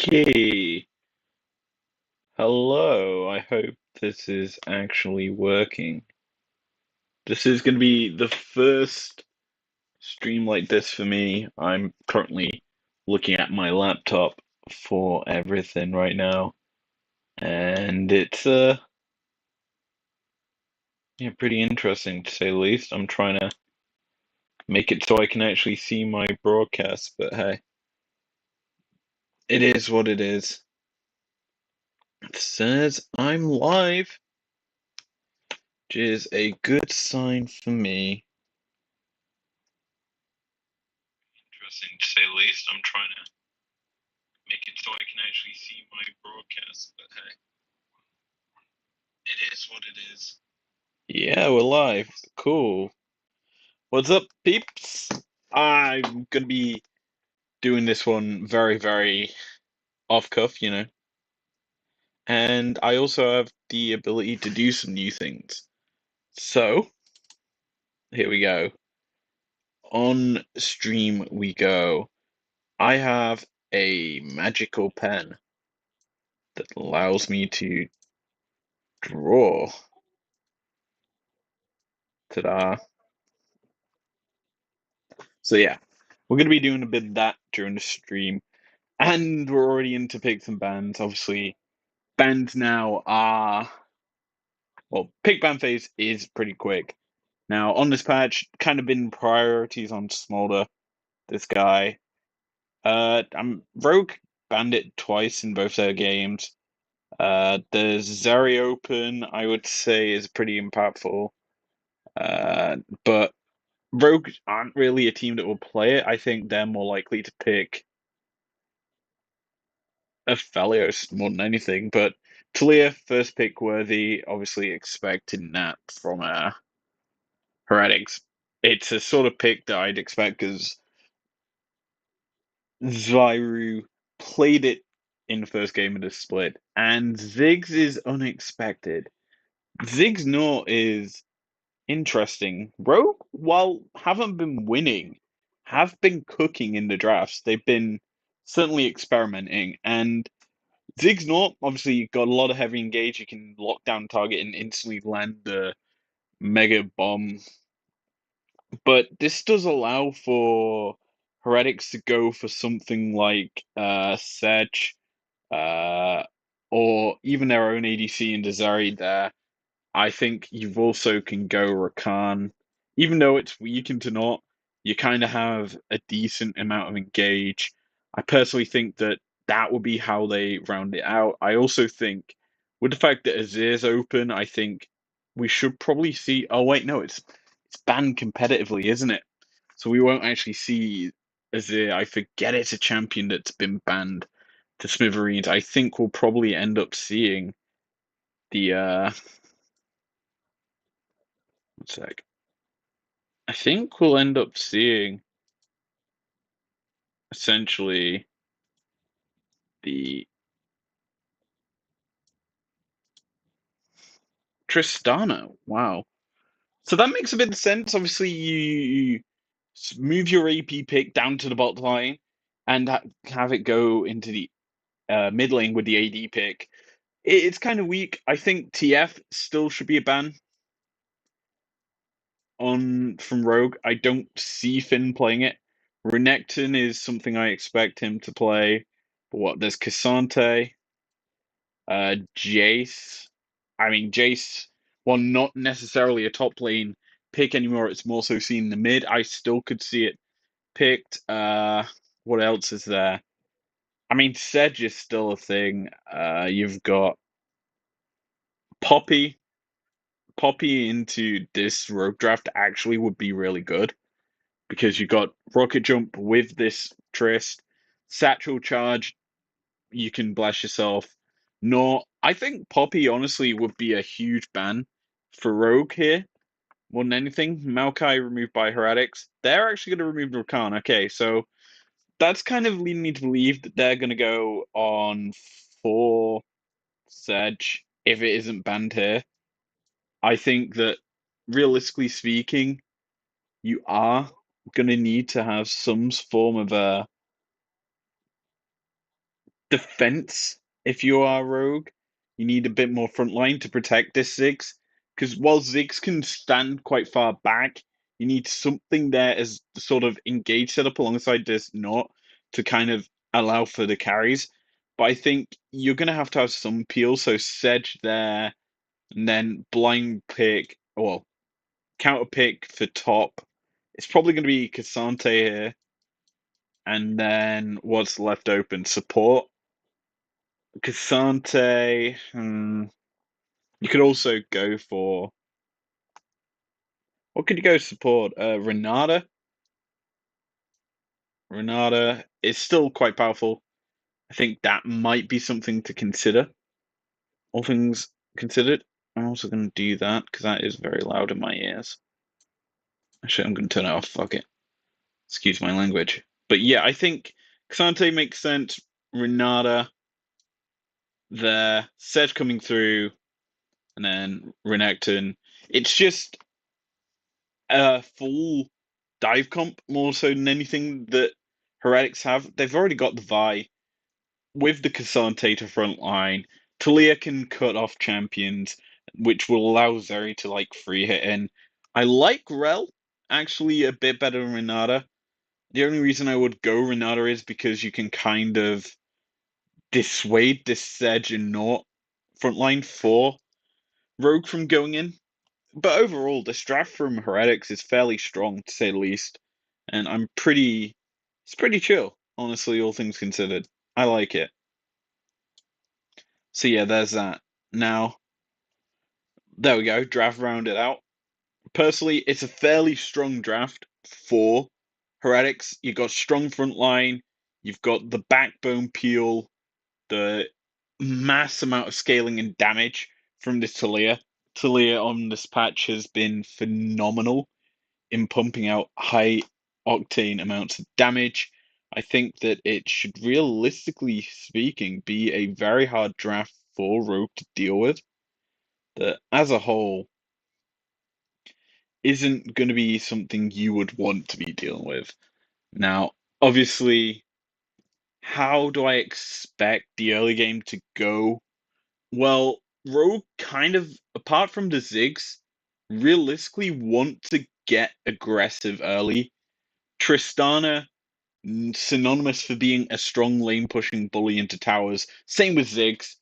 Okay. Hello. I hope this is actually working. This is going to be the first stream like this for me. I'm currently looking at my laptop for everything right now, and it's yeah, pretty interesting to say the least. I'm trying to make it so I can actually see my broadcast, but hey, it is what it is. It says I'm live, which is a good sign for me. Interesting to say the least. I'm trying to make it so I can actually see my broadcast, but hey, it is what it is. Yeah, we're live. Cool. What's up, peeps? I'm gonna be doing this one very, very off cuff, and I also have the ability to do some new things. So, here we go. On stream we go. I have a magical pen that allows me to draw. Ta-da. So yeah, we're gonna be doing a bit of that during the stream, and we're already into picks and bans. Obviously, bans now are pick ban phase is pretty quick. Now on this patch, kind of been priorities on Smolder. This guy, I'm Rogue banned it twice in both their games. The Zeri Open, I would say, is pretty impactful. But Rogue aren't really a team that will play it. I think they're more likely to pick Aphelios more than anything, but Talia, first pick worthy, obviously expecting that from Heretics. It's a sort of pick that I'd expect because Zyru played it in the first game of the split, and Ziggs is unexpected. Ziggs Nor is interesting. Rogue, while haven't been winning, have been cooking in the drafts. They've been certainly experimenting, and Ziggs not obviously got a lot of heavy engage. You can lock down target and instantly land the mega bomb. But this does allow for Heretics to go for something like Sedge, uh, or even their own ADC in Desari there. I think you've also can go Rakan. Even though it's weakened to not, you kind of have a decent amount of engage. I personally think that that would be how they round it out. I also think with the fact that Azir's open, I think we should probably see. Oh wait, no, it's banned competitively, isn't it? So we won't actually see Azir. I forget it's a champion that's been banned to smithereens. I think we'll probably end up seeing the one sec. I think we'll end up seeing essentially the Tristana. Wow. So that makes a bit of sense. Obviously, you move your AP pick down to the bot line and have it go into the mid lane with the AD pick. It's kind of weak. I think TF still should be a ban on from Rogue. I don't see Finn playing it. Renekton is something I expect him to play. But what? There's Cassante. Jace. I mean, Jace, while not necessarily a top lane pick anymore, it's more so seen in the mid. I still could see it picked. What else is there? I mean, Sedge is still a thing. You've got Poppy. Poppy into this rogue draft actually would be really good because you got Rocket Jump with this Trist, Satchel Charge. You can blast yourself. No, I think Poppy honestly would be a huge ban for Rogue here more than anything. Maokai removed by Heretics. They're actually going to remove Rakan. Okay, so that's kind of leading me to believe that they're going to go on for Sedge if it isn't banned here. I think that realistically speaking, you are going to need to have some form of a defense if you are Rogue. You need a bit more front line to protect this Ziggs. Because while Ziggs can stand quite far back, you need something there as the sort of engage setup alongside this Not to kind of allow for the carries. But I think you're going to have some peel. So Sedge there, and then blind pick, well, counter pick for top. It's probably going to be Cassante here. And then what's left open? Support. Cassante. You could also go for. What could you go support? Renata. Renata is still quite powerful. I think that might be something to consider. All things considered. I'm also going to do that because that is very loud in my ears. Actually, I'm going to turn it off. Fuck it. Excuse my language. But yeah, I think Cassante makes sense. Renata there. Sedge coming through. And then Renekton. It's just a full dive comp more so than anything that Heretics have. They've already got the Vi with the Cassante to front line. Talia can cut off champions, which will allow Zeri to like free hit in. I like Rel actually a bit better than Renata. The only reason I would go Renata is because you can kind of dissuade this Sedge and Naught frontline for Rogue from going in. But overall, this draft from Heretics is fairly strong, to say the least. And it's pretty chill, honestly, all things considered. I like it. So yeah, there's that. Now, there we go, draft rounded out. Personally, it's a fairly strong draft for Heretics. You've got strong front line, you've got the backbone peel, the mass amount of scaling and damage from this Talia. Talia on this patch has been phenomenal in pumping out high octane amounts of damage. I think that it should, realistically speaking, be a very hard draft for Rogue to deal with. That as a whole isn't going to be something you would want to be dealing with. Now, obviously, how do I expect the early game to go? Well, Rogue kind of, apart from the Ziggs, realistically want to get aggressive early. Tristana, synonymous for being a strong lane pushing bully into towers. Same with Ziggs.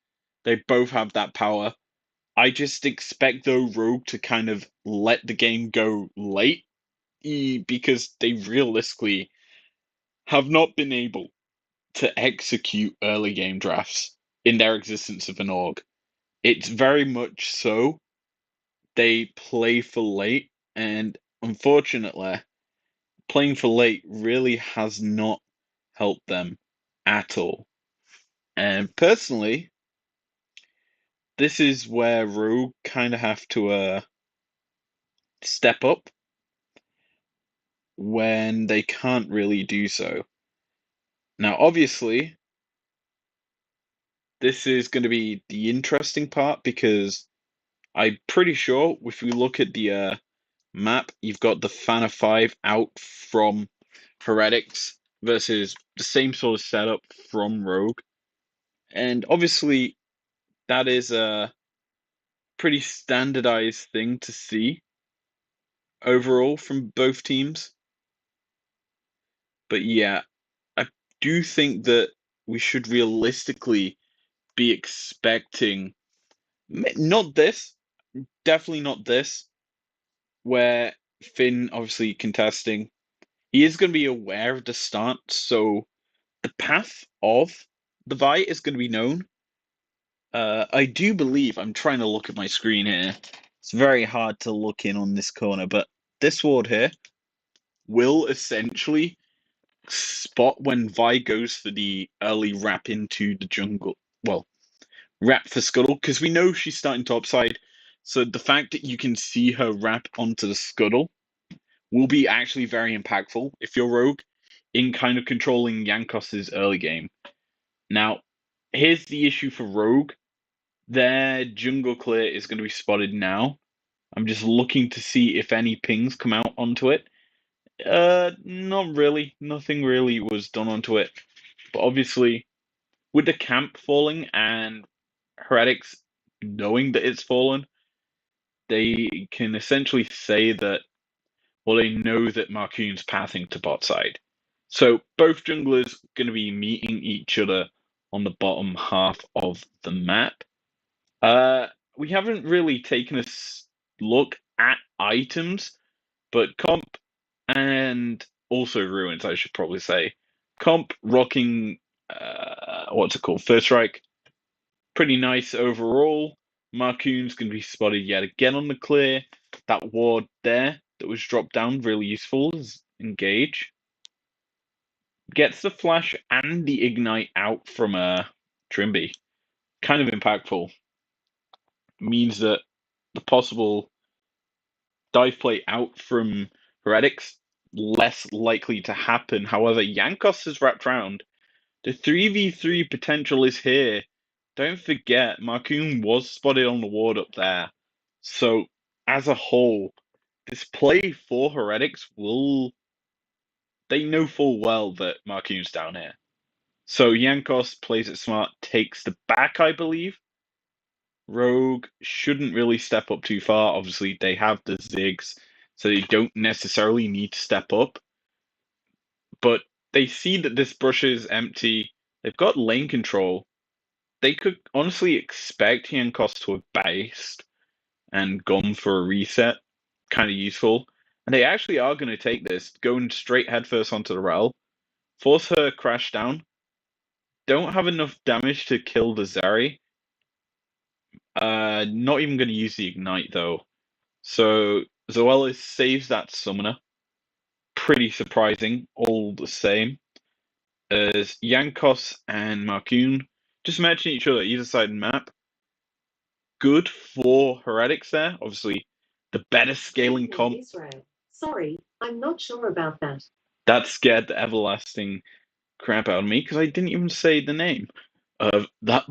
They both have that power. I just expect though Rogue to kind of let the game go late because they realistically have not been able to execute early game drafts in their existence of an org. It's very much so they play for late, and unfortunately, playing for late really has not helped them at all. And personally, this is where Rogue kind of have to step up when they can't really do so. Now, obviously, this is going to be the interesting part because I'm pretty sure if we look at the map, you've got the Fana 5 out from Heretics versus the same sort of setup from Rogue. And obviously, that is a pretty standardized thing to see overall from both teams. But yeah, I do think that we should realistically be expecting not this, definitely not this, where Finn obviously contesting. He is going to be aware of the start, so the path of the Vi is going to be known. I do believe I'm trying to look at my screen here. It's very hard to look in on this corner, but this ward here will essentially spot when Vi goes for the early wrap into the jungle. Well, wrap for Scuttle, because we know she's starting topside. So the fact that you can see her wrap onto the Scuttle will be actually very impactful if you're Rogue in kind of controlling Yankos's early game. Now, here's the issue for Rogue. Their jungle clear is going to be spotted now. I'm just looking to see if any pings come out onto it. Not really. Nothing really was done onto it. But obviously, with the camp falling and Heretics knowing that it's fallen, they can essentially say that, well, they know that Marcoon's passing to bot side. So both junglers going to be meeting each other on the bottom half of the map. We haven't really taken a look at items, but comp and also ruins, I should probably say. Comp rocking, what's it called? First strike. Pretty nice overall. Marcoon's going to be spotted yet again on the clear. That ward there that was dropped down, really useful, is engage. Gets the flash and the ignite out from Trimby. Kind of impactful. Means that the possible dive play out from Heretics less likely to happen. However, Yankos has wrapped round. The 3v3 potential is here. Don't forget, Marcoon was spotted on the ward up there. So, as a whole, this play for Heretics will. They know full well that Marcoon's down here. So, Yankos plays it smart, takes the back, I believe. Rogue shouldn't really step up too far. Obviously, they have the Ziggs, so they don't necessarily need to step up. But they see that this brush is empty. They've got lane control. They could honestly expect Yankos to have based and gone for a reset. Kind of useful. And they actually are going to take this, going straight headfirst onto the Rel, force her crash down. Don't have enough damage to kill the Zeri. Not even going to use the Ignite though. So Zoelis saves that summoner. Pretty surprising, all the same. As Yankos and Marcoon just matching each other either side of the map. Good for Heretics there. Obviously, the better scaling comp. Israel. Sorry, I'm not sure about that. That scared the everlasting crap out of me because I didn't even say the name of that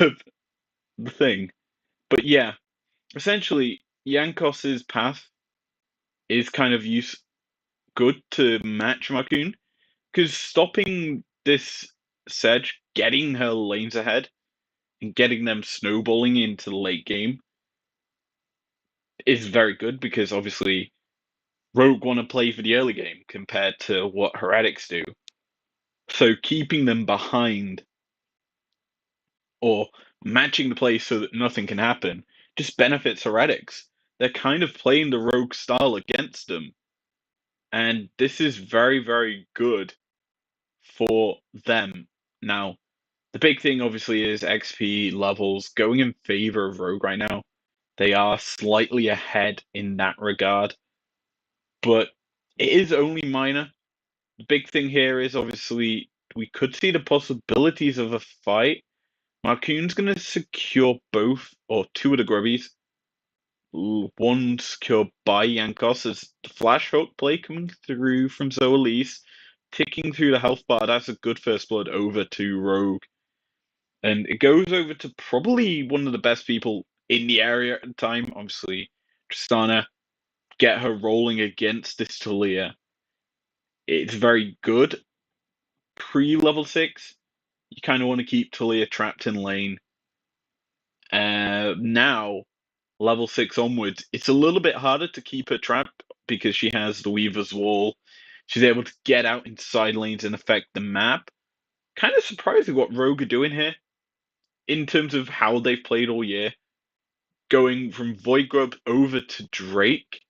of the thing. But yeah, essentially, Yankos's path is kind of good to match Marcoon because stopping this Sedge, getting her lanes ahead, and getting them snowballing into the late game is very good because obviously Rogue want to play for the early game compared to what Heretics do. So keeping them behind or matching the play so that nothing can happen just benefits Heretics. They're kind of playing the Rogue style against them. And this is very, very good for them. Now, the big thing obviously is XP levels going in favor of Rogue right now. They are slightly ahead in that regard, but it is only minor. The big thing here is obviously we could see the possibilities of a fight. Marcoon's going to secure both or two of the grubbies. One secured by Yankos as the flash hook play coming through from Zoelis, ticking through the health bar. That's a good first blood over to Rogue. And it goes over to probably one of the best people in the area at the time, obviously, Tristana. Get her rolling against this Talia. It's very good. Pre-level 6, you kind of want to keep Talia trapped in lane. Now, level 6 onwards, it's a little bit harder to keep her trapped because she has the Weaver's Wall. She's able to get out in side lanes and affect the map. Kind of surprising what Rogue are doing here in terms of how they've played all year. Going from Void Grub over to Drake.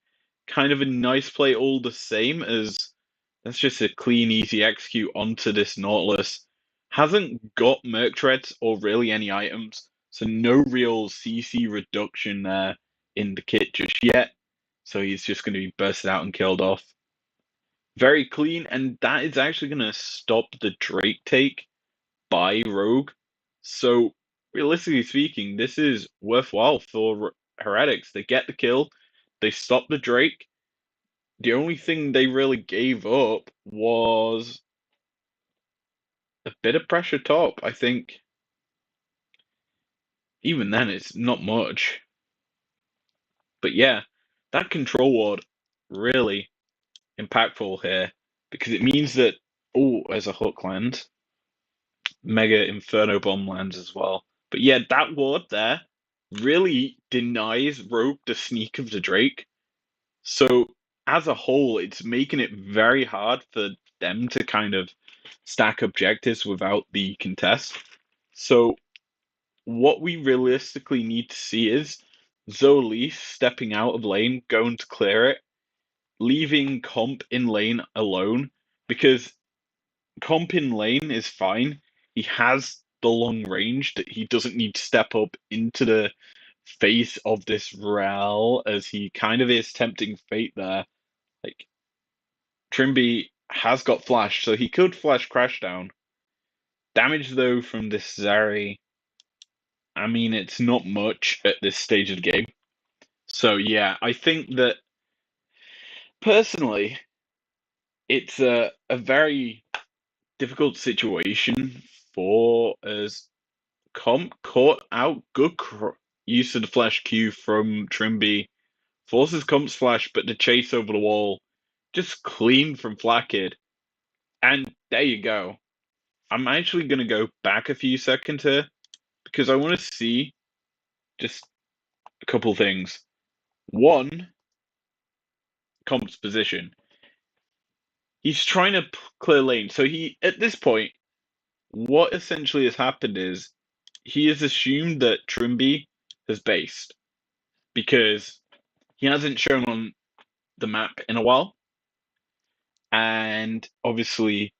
Kind of a nice play all the same as that's just a clean, easy execute onto this Nautilus. Hasn't got Merc Treads or really any items, so no real CC reduction there in the kit just yet. So he's just going to be bursted out and killed off. Very clean, and that is actually going to stop the Drake take by Rogue. So, realistically speaking, this is worthwhile for Heretics. They get the kill, they stop the Drake. The only thing they really gave up was a bit of pressure top. I think even then it's not much. But yeah, that control ward really impactful here because it means that as a hook land, Mega Inferno Bomb lands as well. But yeah, that ward there really denies Rogue the sneak of the Drake. So as a whole, it's making it very hard for them to kind of stack objectives without the contest. So what we realistically need to see is Zoe stepping out of lane, going to clear it, leaving Comp in lane alone, because Comp in lane is fine. He has the long range that he doesn't need to step up into the face of this Rel, as he kind of is tempting fate there. Like, Trimby has got flash, so he could flash crash down. Damage though from this Zari, I mean, it's not much at this stage of the game. So yeah, I think that personally, it's a very difficult situation for as Comp caught out good use of the flash Q from Trimby, forces Comp's flash, but the chase over the wall just clean from Flakkid. And there you go. I'm actually going to go back a few seconds here because I want to see just a couple things. One, Comp's position. He's trying to clear lane. So he, at this point, what essentially has happened is he has assumed that Trimby has based because he hasn't shown on the map in a while. And obviously,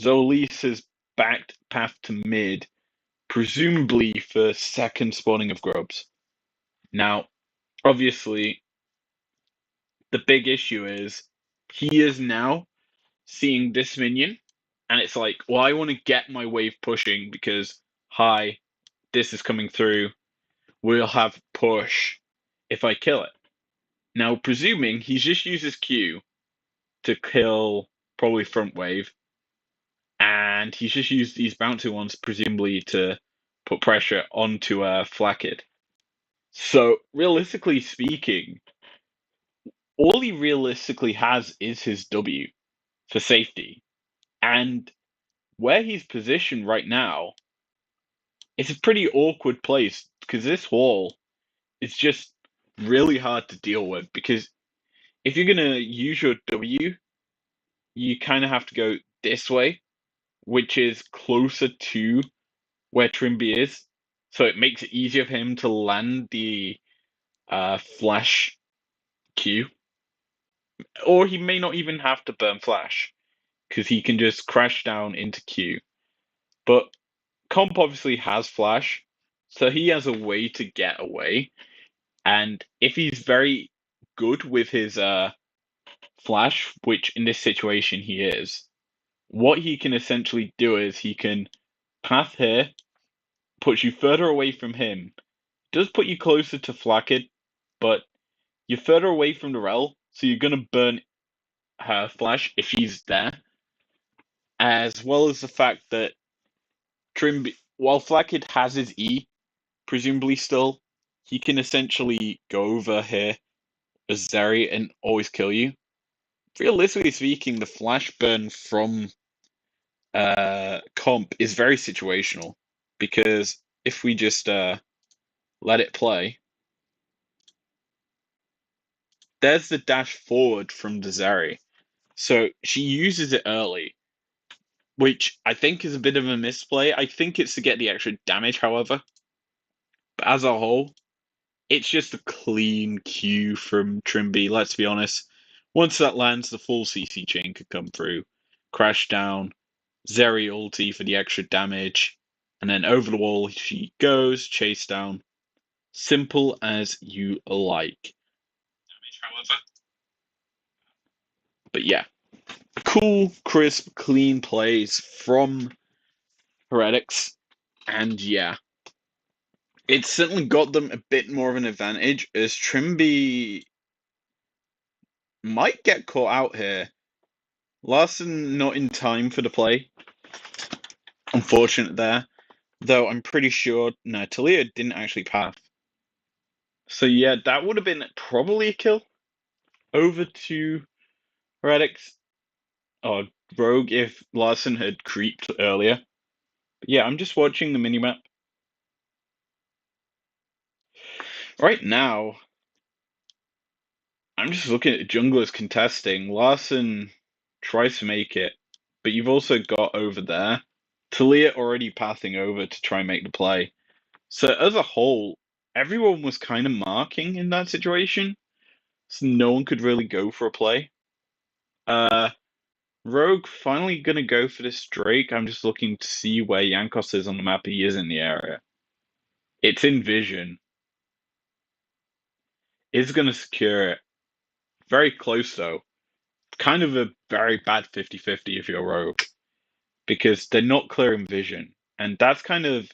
Zolis has backed path to mid, presumably for second spawning of grubs. Now, obviously, the big issue is he is now seeing this minion, and it's like, well, I want to get my wave pushing because, hi, this is coming through. We'll have push if I kill it. Now, presuming he's just used his Q to kill probably front wave, and he's just used these bouncy ones presumably to put pressure onto Flakkid. So, realistically speaking, all he realistically has is his W for safety. And where he's positioned right now, it's a pretty awkward place because this wall is just really hard to deal with. Because if you're going to use your W, you kind of have to go this way, which is closer to where Trimby is. So it makes it easier for him to land the flash Q. Or he may not even have to burn flash because he can just crash down into Q. But Comp obviously has flash, so he has a way to get away. And if he's very good with his flash, which in this situation he is, what he can essentially do is he can path here, puts you further away from him, does put you closer to Flakkid, but you're further away from the rel, so you're gonna burn her flash if he's there, as well as the fact that while Flakkid has his E, presumably still, he can essentially go over here as Zeri and always kill you. Realistically speaking, the flash burn from Comp is very situational because if we just let it play, there's the dash forward from the Zeri. So she uses it early, which I think is a bit of a misplay. I think it's to get the extra damage, however. But as a whole, it's just a clean Q from Trimby, let's be honest. Once that lands, the full CC chain could come through. Crash down, Zeri ulti for the extra damage, and then over the wall she goes, chase down. Simple as you like. However. But yeah, cool, crisp, clean plays from Heretics, and yeah, it's certainly got them a bit more of an advantage as Trimby might get caught out here. Larson not in time for the play. Unfortunate there. Though I'm pretty sure no, Talia didn't actually path. So yeah, that would have been probably a kill over to Heretics or Rogue if Larson had creeped earlier. But yeah, I'm just watching the minimap. Right now, I'm just looking at junglers contesting. Larson tries to make it, but you've also got over there Talia already passing over to try and make the play. So as a whole, everyone was kind of marking in that situation, so no one could really go for a play. Uh, Rogue finally gonna go for this Drake. I'm just looking to see where Yankos is on the map. He is in the area. It's in vision. Is gonna secure it. Very close though. Kind of a very bad 50-50 if you're Rogue, because they're not clearing vision. And that's kind of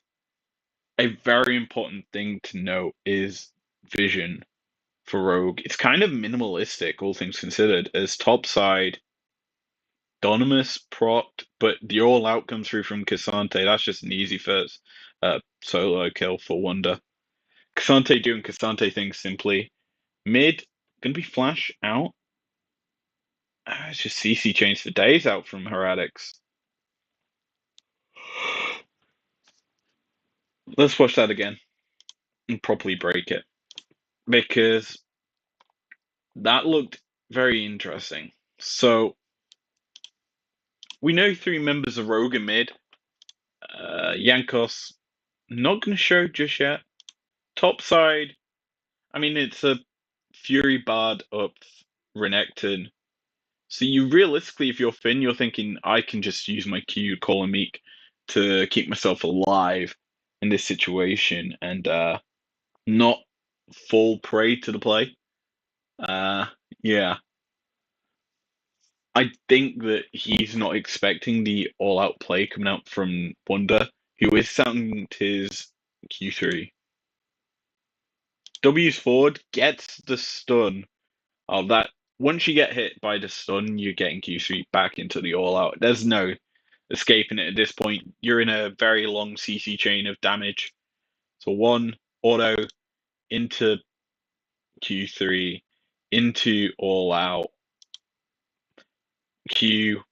a very important thing to note is vision for Rogue. It's kind of minimalistic, all things considered, as topside Donimus procced, but the all out comes through from Cassante. That's just an easy first solo kill for Wonder. Cassante doing Cassante things simply. Mid, gonna be flash out. It's just CC change for days out from Heretics. Let's watch that again and properly break it. Because that looked very interesting. So we know three members of Rogue and mid. Yankos not gonna show just yet. Top side, I mean it's a Fury Bard up Renekton. So you realistically, if you're Finn, you're thinking I can just use my Q, call a meek to keep myself alive in this situation and not fall prey to the play. Uh, yeah. I think that he's not expecting the all-out play coming out from Wonder, who is sounding his Q3. W's forward gets the stun. Oh, that once you get hit by the stun, you're getting Q3 back into the all-out. There's no escaping it at this point. You're in a very long CC chain of damage. So one auto into Q3, into all-out, Q,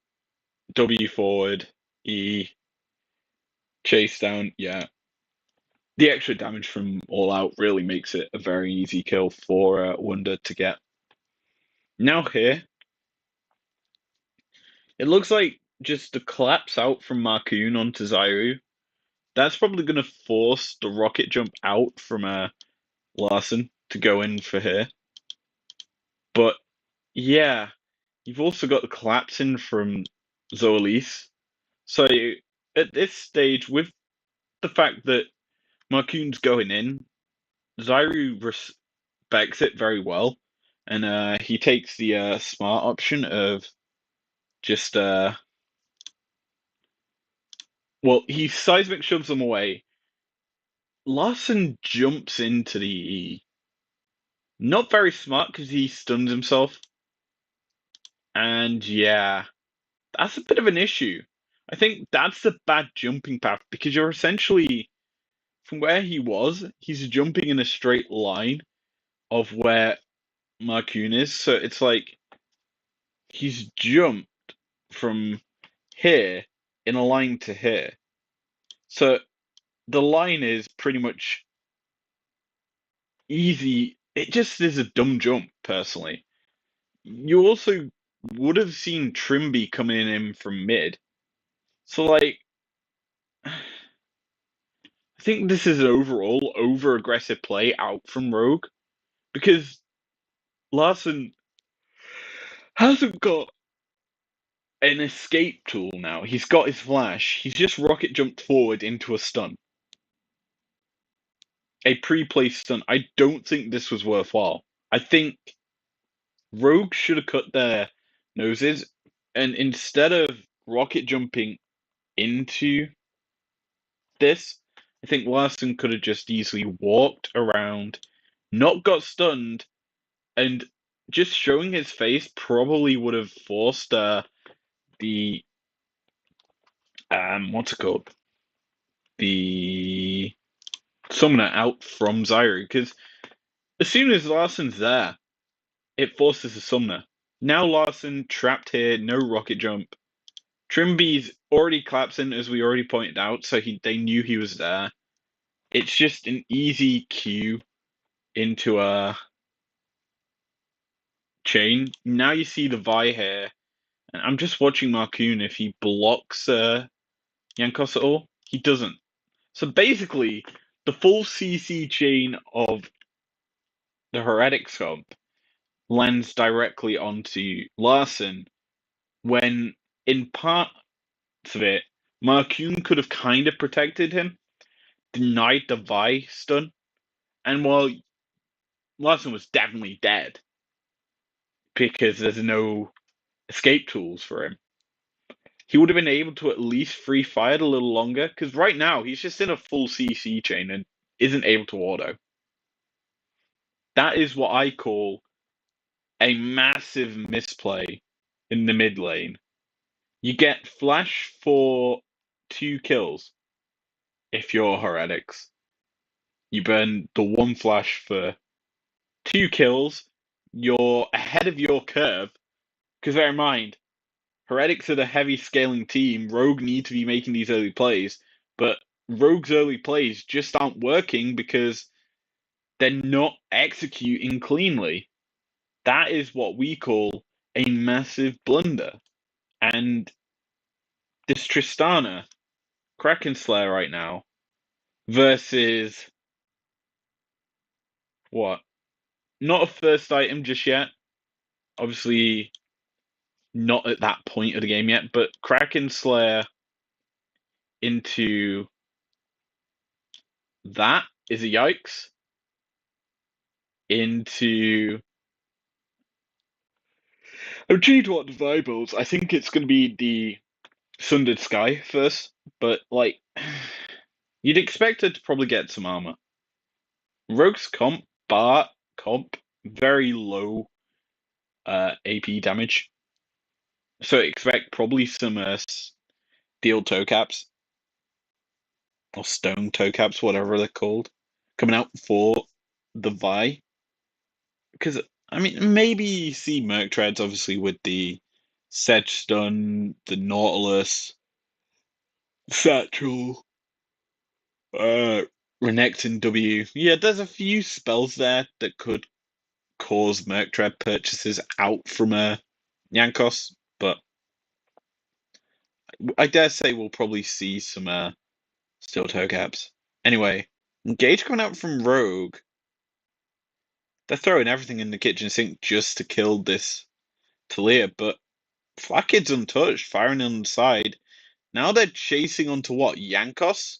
W forward, E, chase down. Yeah, the extra damage from all out really makes it a very easy kill for Wonder to get. Now here, it looks like just the collapse out from Marcoon onto Zyru. That's probably going to force the rocket jump out from Larson to go in for here. But yeah, you've also got the collapse in from Zoalise. So at this stage, with the fact that Marcoon's going in, Zyru respects it very well, and he takes the smart option of just well, he seismic shoves them away. Larson jumps into the E. Not very smart because he stuns himself, and yeah, that's a bit of an issue. I think that's the bad jumping path because you're essentially from where he was, he's jumping in a straight line of where Marcoon is, so it's like he's jumped from here in a line to here. So the line is pretty much easy. It just is a dumb jump, personally. You also would have seen Trimby coming in from mid. So, like, I think this is an overall over aggressive play out from Rogue because Larson hasn't got an escape tool now. He's got his flash. He's just rocket jumped forward into a stun. A pre-placed stun. I don't think this was worthwhile. I think Rogue should have cut their noses, and instead of rocket jumping into this, I think Larson could have just easily walked around, not got stunned, and just showing his face probably would have forced the what's it called? The summoner out from Zyru, because as soon as Larson's there, it forces a summoner. Now Larson trapped here, no rocket jump, Trimby's already collapsing, as we already pointed out, so they knew he was there. It's just an easy Q into a chain. Now you see the Vi here, and I'm just watching Marcoon if he blocks Yankos at all. He doesn't. So basically, the full CC chain of the Heretics comp lands directly onto Larson when, in parts of it, Marcoon could have kind of protected him, denied the Vi stun, and while Larson was definitely dead because there's no escape tools for him, he would have been able to at least free fire a little longer, because right now he's just in a full CC chain and isn't able to auto. That is what I call a massive misplay in the mid lane. You get flash for 2 kills if you're Heretics. You burn the 1 flash for 2 kills, you're ahead of your curve, because bear in mind, Heretics are the heavy scaling team. Rogue need to be making these early plays, but Rogue's early plays just aren't working because they're not executing cleanly. That is what we call a massive blunder. And this Tristana, Kraken Slayer right now, versus what? Not a first item just yet. Obviously, not at that point of the game yet, but Kraken Slayer into that is a yikes. Into I'm trying to what the Bibles. I think it's going to be the Sundered Sky first, but like you'd expect it to probably get some armor. Rogue's comp, Bart comp, very low AP damage, so expect probably some steel toe caps or stone toe caps, whatever they're called, coming out for the Vi. Because I mean, maybe you see Merc Treads obviously with the Sedge Stun, the Nautilus, Satchel, Renekton W. Yeah, there's a few spells there that could cause Merc Tread purchases out from Yankos, but I dare say we'll probably see some steel toe caps. Anyway, Engage coming out from Rogue. They're throwing everything in the kitchen sink just to kill this Talia, but Flat Kid's untouched, firing on the side. Now they're chasing onto what? Yankos?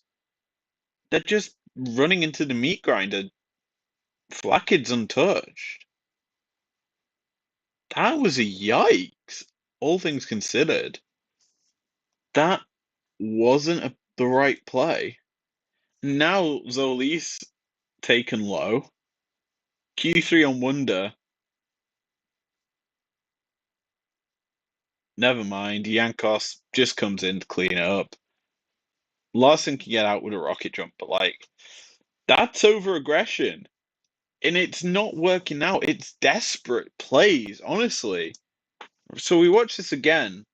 They're just running into the meat grinder. Flat Kid's untouched. That was a yikes, all things considered. That wasn't the right play. Now Zolis taken low. Q3 on Wonder. Never mind. Yankos just comes in to clean it up. Larson can get out with a rocket jump, but like that's over aggression. And it's not working out. It's desperate plays, honestly. So we watch this again.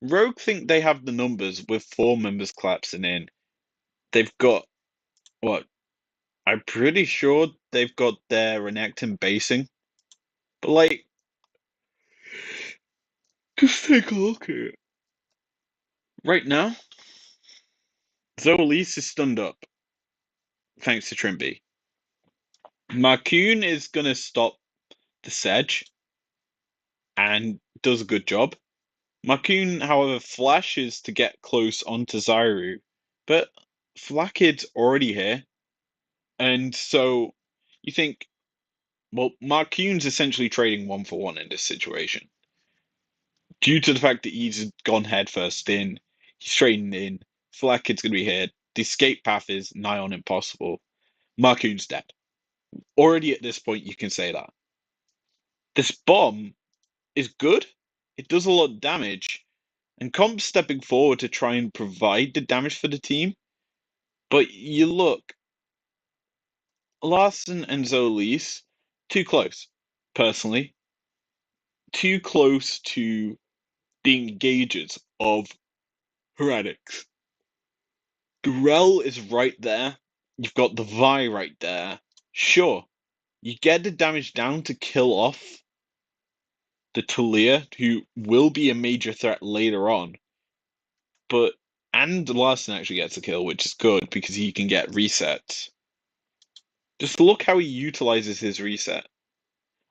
Rogue think they have the numbers with 4 members collapsing in. They've got what? I'm pretty sure they've got their Renekton basing. But like just take a look at it. Right now, Zoelise is stunned up, thanks to Trimby. Marcoon is gonna stop the Sedge and does a good job. Marcoon, however, flashes to get close onto Zyru, but Flakid's already here. And so you think, well, Marcoon's essentially trading 1-for-1 in this situation. Due to the fact that he's gone headfirst in, he's trading in, Flakid's going to be here. The escape path is nigh on impossible. Marcoon's dead. Already at this point, you can say that. This bomb is good. It does a lot of damage. And Comp's stepping forward to try and provide the damage for the team. But you look, Larson and Zolis, too close, personally. Too close to being engagers. of Heretics. The Rel is right there. You've got the Vi right there. Sure, you get the damage down to kill off the Talia, who will be a major threat later on. But and Larson actually gets a kill, which is good because he can get resets. Just look how he utilizes his reset.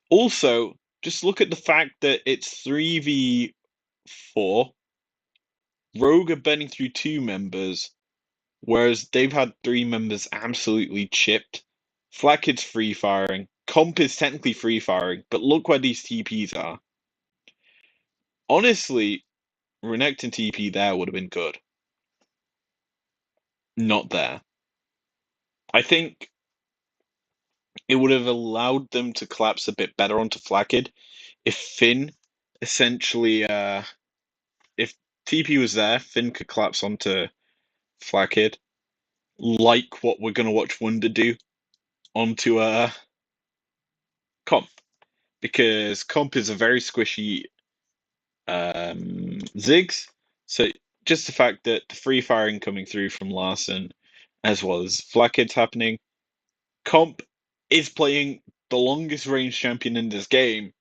Also, just look at the fact that it's 3v4. Rogue are burning through 2 members, whereas they've had 3 members absolutely chipped. Flakkid's free firing. Comp is technically free firing, but look where these TPs are. Honestly, Renekton TP there would have been good. Not there. I think it would have allowed them to collapse a bit better onto Flakkid if Finn essentially, if TP was there, Finn could collapse onto Flakkid, like what we're gonna watch Wunder do onto Comp, because Comp is a very squishy Ziggs. So just the fact that the free firing coming through from Larson, as well as Flakkid's happening, Comp is playing the longest range champion in this game,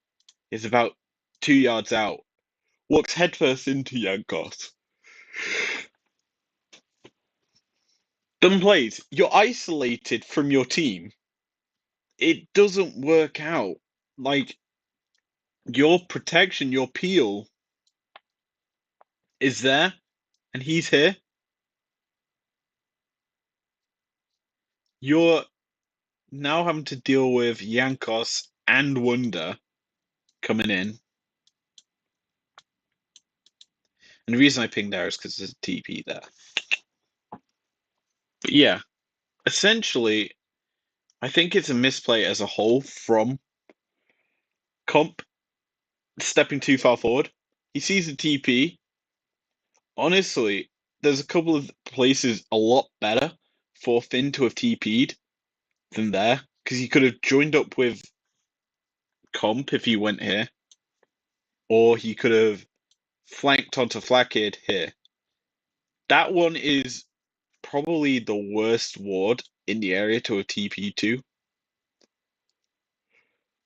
is about 2 yards out, walks headfirst into Yankos. Done plays. You're isolated from your team. It doesn't work out. Like, your protection, your peel is there, and he's here. You're now having to deal with Yankos and Wunder coming in. And the reason I pinged there is because there's a TP there. But yeah, essentially, I think it's a misplay as a whole from Comp stepping too far forward. He sees the TP. Honestly, there's a couple of places a lot better for Finn to have TP'd than there, because he could have joined up with Comp if he went here, or he could have flanked onto Flakkid here. That one is probably the worst ward in the area to a TP to,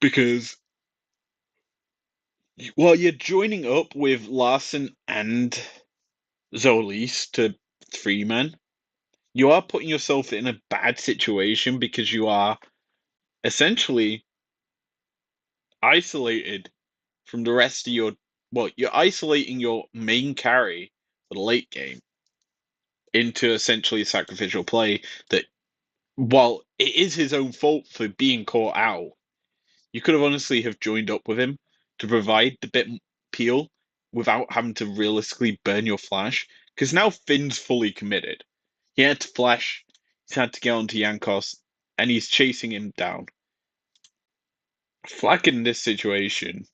because while you're joining up with Larson and Zolis to 3 men, you are putting yourself in a bad situation because you are essentially isolated from the rest of your. Well, you're isolating your main carry for the late game into essentially a sacrificial play that, while it is his own fault for being caught out, you could have honestly have joined up with him to provide the bit peel without having to realistically burn your flash. Because now Finn's fully committed. He had to flash, he's had to get onto Yankos, and he's chasing him down. Flack in this situation,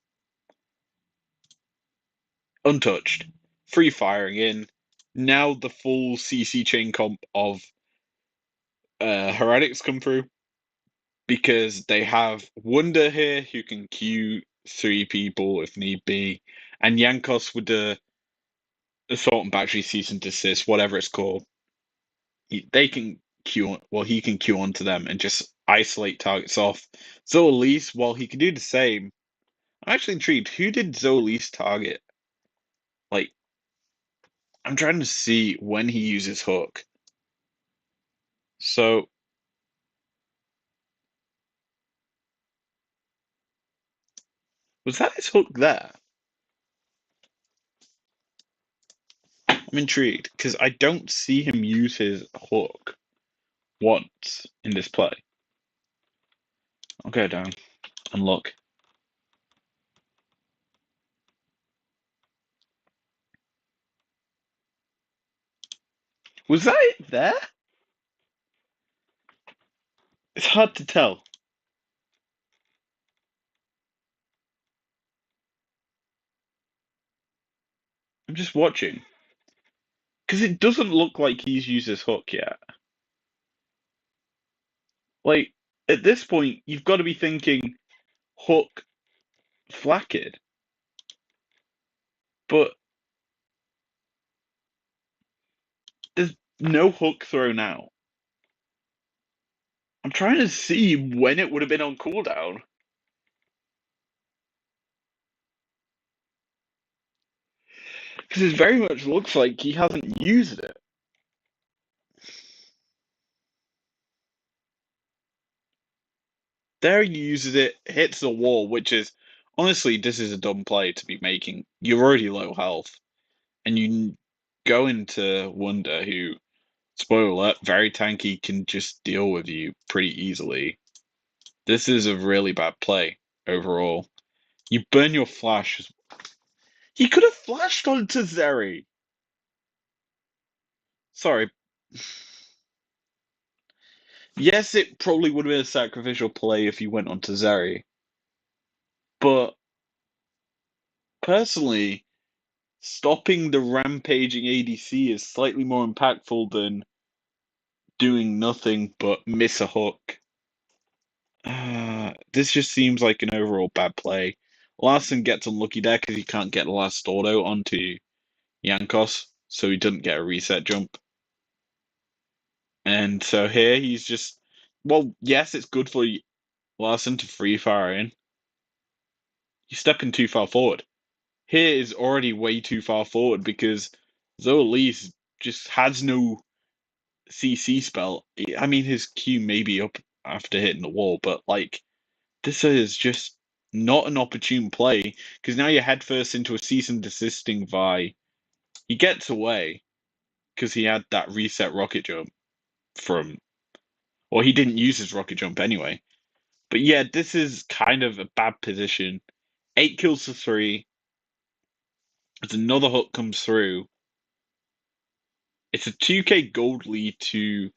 untouched, free firing in. Now the full CC chain comp of Heretics come through, because they have Wunder here who can queue 3 people if need be, and Yankos with the assault and battery cease and desist, whatever it's called. They can queue, well, he can queue onto them and just isolate targets off. Zoelise, while he can do the same, I'm actually intrigued. Who did Zoelise target? Like, I'm trying to see when he uses hook. So was that his hook there? I'm intrigued because I don't see him use his hook once in this play. I'll go down and look. Was that it there? It's hard to tell. I'm just watching. Because it doesn't look like he's used his hook yet. Like, at this point, you've got to be thinking hook Flakkid. But No hook throw now. I'm trying to see when it would have been on cooldown. Because it very much looks like he hasn't used it. There he uses it, hits the wall, which is honestly, this is a dumb play to be making. You're already low health, and you go into Wonder, who, spoiler alert, very tanky, can just deal with you pretty easily. This is a really bad play overall. You burn your flash. He could have flashed onto Zeri. Sorry. Yes, it probably would have been a sacrificial play if you went onto Zeri. But personally, stopping the rampaging ADC is slightly more impactful than doing nothing but miss a hook. This just seems like an overall bad play. Larson gets unlucky there because he can't get the last auto onto Yankos, so he doesn't get a reset jump. And so here he's just, well, yes, it's good for Larson to free fire in. He's stepping too far forward. Here is already way too far forward because Zoelise just has no CC spell. I mean, his Q may be up after hitting the wall, but like, this is just not an opportune play because now you're headfirst into a cease and desisting Vi. He gets away because he had that reset rocket jump from, or he didn't use his rocket jump anyway. But yeah, this is kind of a bad position. 8 kills to 3. As another hook comes through, it's a 2k gold lead to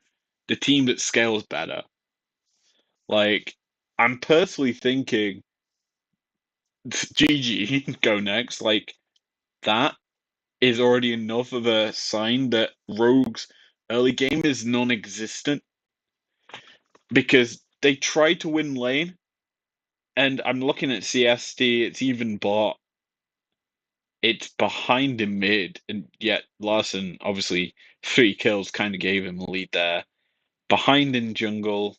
the team that scales better. Like, I'm personally thinking GG, go next. Like, that is already enough of a sign that Rogue's early game is non existent because they tried to win lane, and I'm looking at CST, it's even bot. It's behind in mid, and yet Larson, obviously, 3 kills kind of gave him a lead there. Behind in jungle,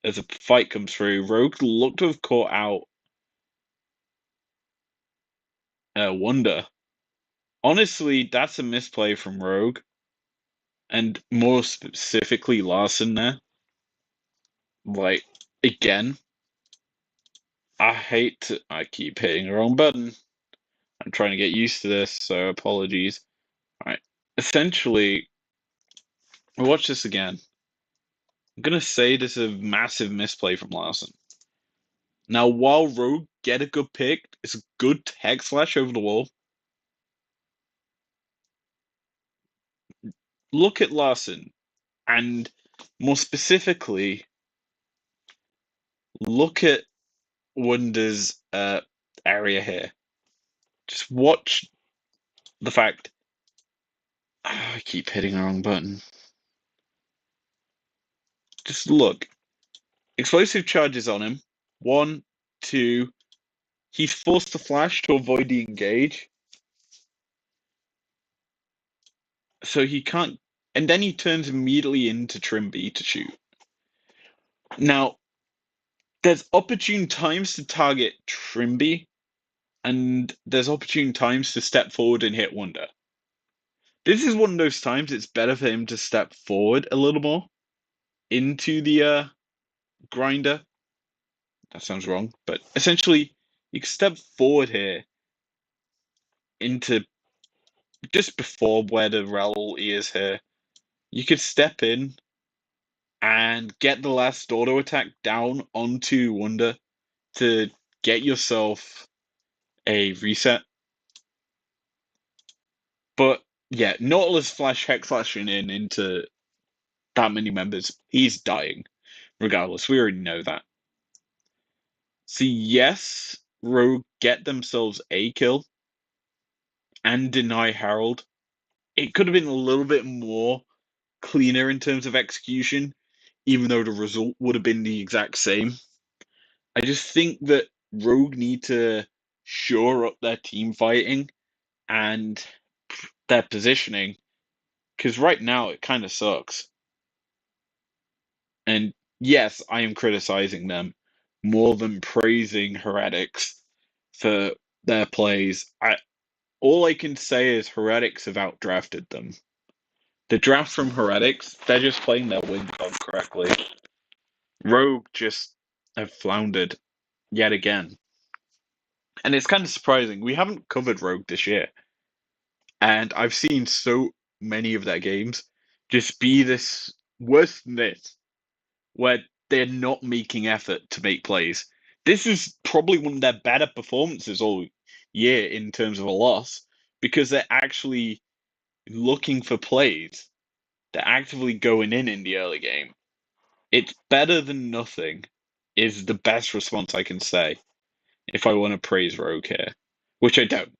as a fight comes through, Rogue looked to have caught out Wonder. Honestly, that's a misplay from Rogue, and more specifically Larson there. Like, again, I keep hitting the wrong button. I'm trying to get used to this, so apologies. Alright. Essentially, watch this again. I'm gonna say this is a massive misplay from Larson. Now, while Rogue get a good pick, it's a good tech slash over the wall. Look at Larson, and more specifically, look at Wonder's area here. Just watch the fact. I keep hitting the wrong button. Just look. Explosive charges on him. 1, 2. He's forced to flash to avoid the engage. So he can't. And then he turns immediately into Trimby to shoot. Now, there's opportune times to target Trimby, and there's opportune times to step forward and hit Wonder. This is one of those times it's better for him to step forward a little more into the grinder. That sounds wrong, but essentially, you can step forward here into just before where the rel is here. You could step in and get the last auto attack down onto Wonder to get yourself a reset. But yeah, Nautilus flash hex flashing in into that many members. He's dying. Regardless, we already know that. So yes, Rogue get themselves a kill and deny Herald. It could have been a little bit more cleaner in terms of execution, even though the result would have been the exact same. I just think that Rogue need to shore up their team fighting and their positioning Because right now it kind of sucks. And yes, I am criticizing them more than praising Heretics for their plays. All I can say is Heretics have outdrafted them. The draft from Heretics, they're just playing their win con correctly. Rogue just have floundered yet again. And it's kind of surprising. We haven't covered Rogue this year. And I've seen so many of their games just be this worse than this, where they're not making effort to make plays. This is probably one of their better performances all year in terms of a loss, because they're actually looking for plays. They're actively going in the early game. It's better than nothing, is the best response I can say if I want to praise Rogue here, which I don't.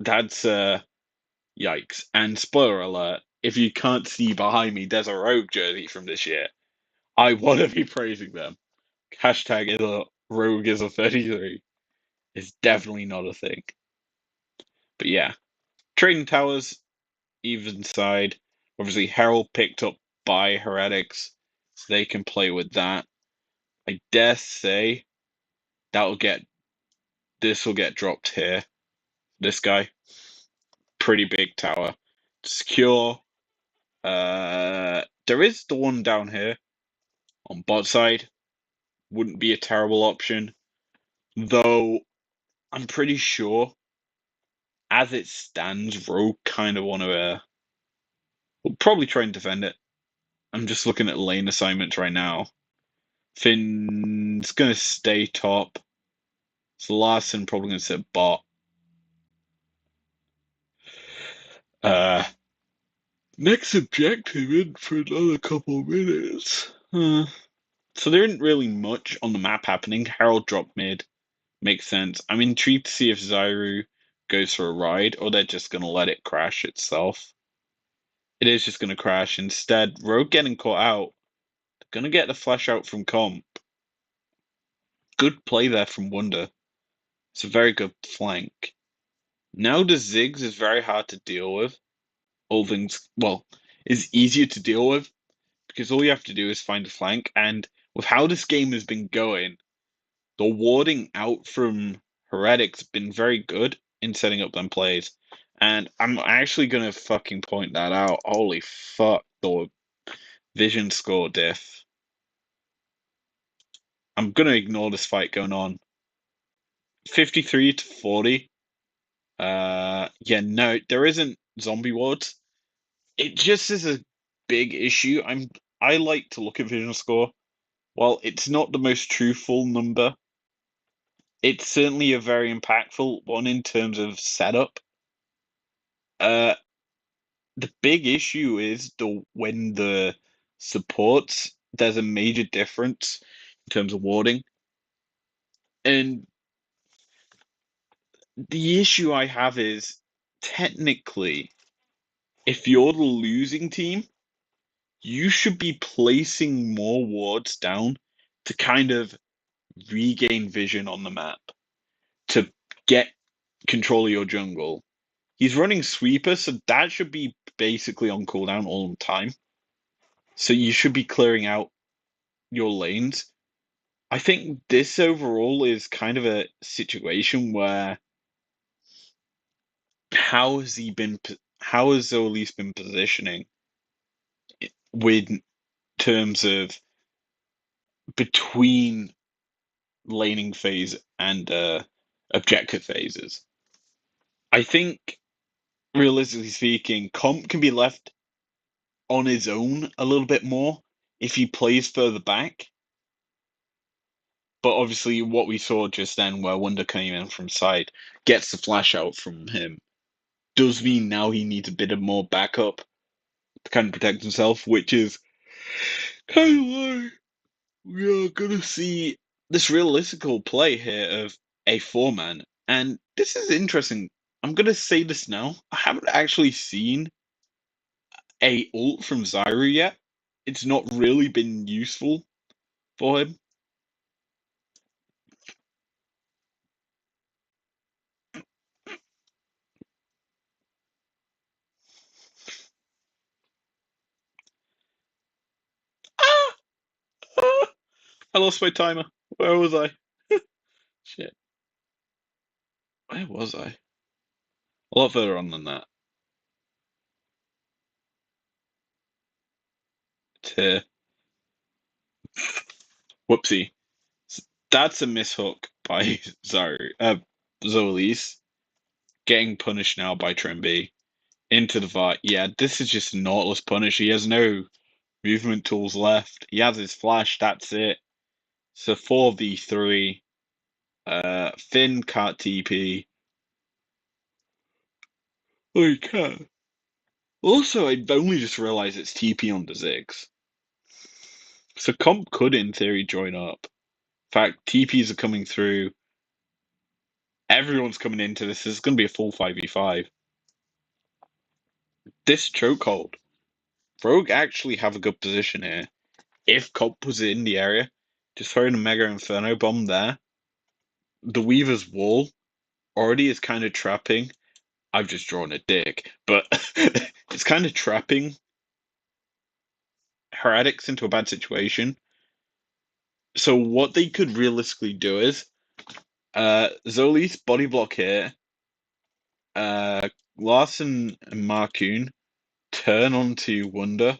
That's yikes. And spoiler alert, if you can't see behind me, there's a Rogue jersey from this year. I want to be praising them. Hashtag is a Rogue is a 33 is definitely not a thing. But yeah, Trading Towers, even side. Obviously, Herald picked up by Heretics, so they can play with that. I dare say that'll get this will get dropped here. This guy, pretty big tower, secure. There is the one down here on bot side. Wouldn't be a terrible option, though. I'm pretty sure, as it stands, Rogue kind of want to. We'll probably try and defend it. I'm just looking at lane assignments right now. Finn's gonna stay top. So Larson probably gonna sit bot. Uh, Next objective in for another couple minutes. So there isn't really much on the map happening. Herald dropped mid. Makes sense. I'm intrigued to see if Zyru goes for a ride or they're just going to let it crash itself. It is just going to crash. Instead, Rogue getting caught out. Going to get the flash out from Comp. Good play there from Wonder. It's a very good flank. Now the Ziggs is very hard to deal with. All things, well, is easier to deal with because all you have to do is find a flank. And with how this game has been going, the warding out from Heretics been very good in setting up them plays. And I'm actually gonna fucking point that out. Holy fuck, the vision score diff. I'm gonna ignore this fight going on. 53 to 40. Yeah, no, there isn't zombie wards. It just is a big issue. I like to look at vision score. While it's not the most truthful number, it's certainly a very impactful one in terms of setup. Uh, the big issue is when the supports, there's a major difference in terms of warding. And the issue I have is technically, if you're the losing team, you should be placing more wards down to kind of regain vision on the map to get control of your jungle. He's running sweeper, so that should be basically on cooldown all the time. So you should be clearing out your lanes. I think this overall is kind of a situation where how has he been? How has Zolis been positioning with terms of between laning phase and objective phases? I think, realistically speaking, Comp can be left on his own a little bit more if he plays further back. But obviously, what we saw just then, where Wonder came in from side, gets the flash out from him, does mean now he needs a bit of more backup to kind of protect himself, which is kind of why we are gonna see this realistical play here of a four-man. And this is interesting. I'm gonna say this now. I haven't actually seen a ult from Zyru yet. It's not really been useful for him. I lost my timer. Where was I? Shit. Where was I? A lot further on than that. Here. Whoopsie. That's a mishook by Zolis. Getting punished now by Trimby. Into the fight. Yeah, this is just a Nautilus punish. He has no movement tools left. He has his flash, that's it. So 4v3. Finn can't TP. Oh, he can. Also, I've only just realized it's TP on the Ziggs. So Comp could, in theory, join up. In fact, TPs are coming through. Everyone's coming into this. This is going to be a full 5v5. This chokehold. Rogue actually have a good position here. If Comp was in the area, just throwing a Mega Inferno Bomb there. The Weaver's Wall already is kind of trapping. I've just drawn a dick, but it's kind of trapping Heretics into a bad situation. So what they could realistically do is Zoli's body block here, Larson and Marcoon turn onto Wonder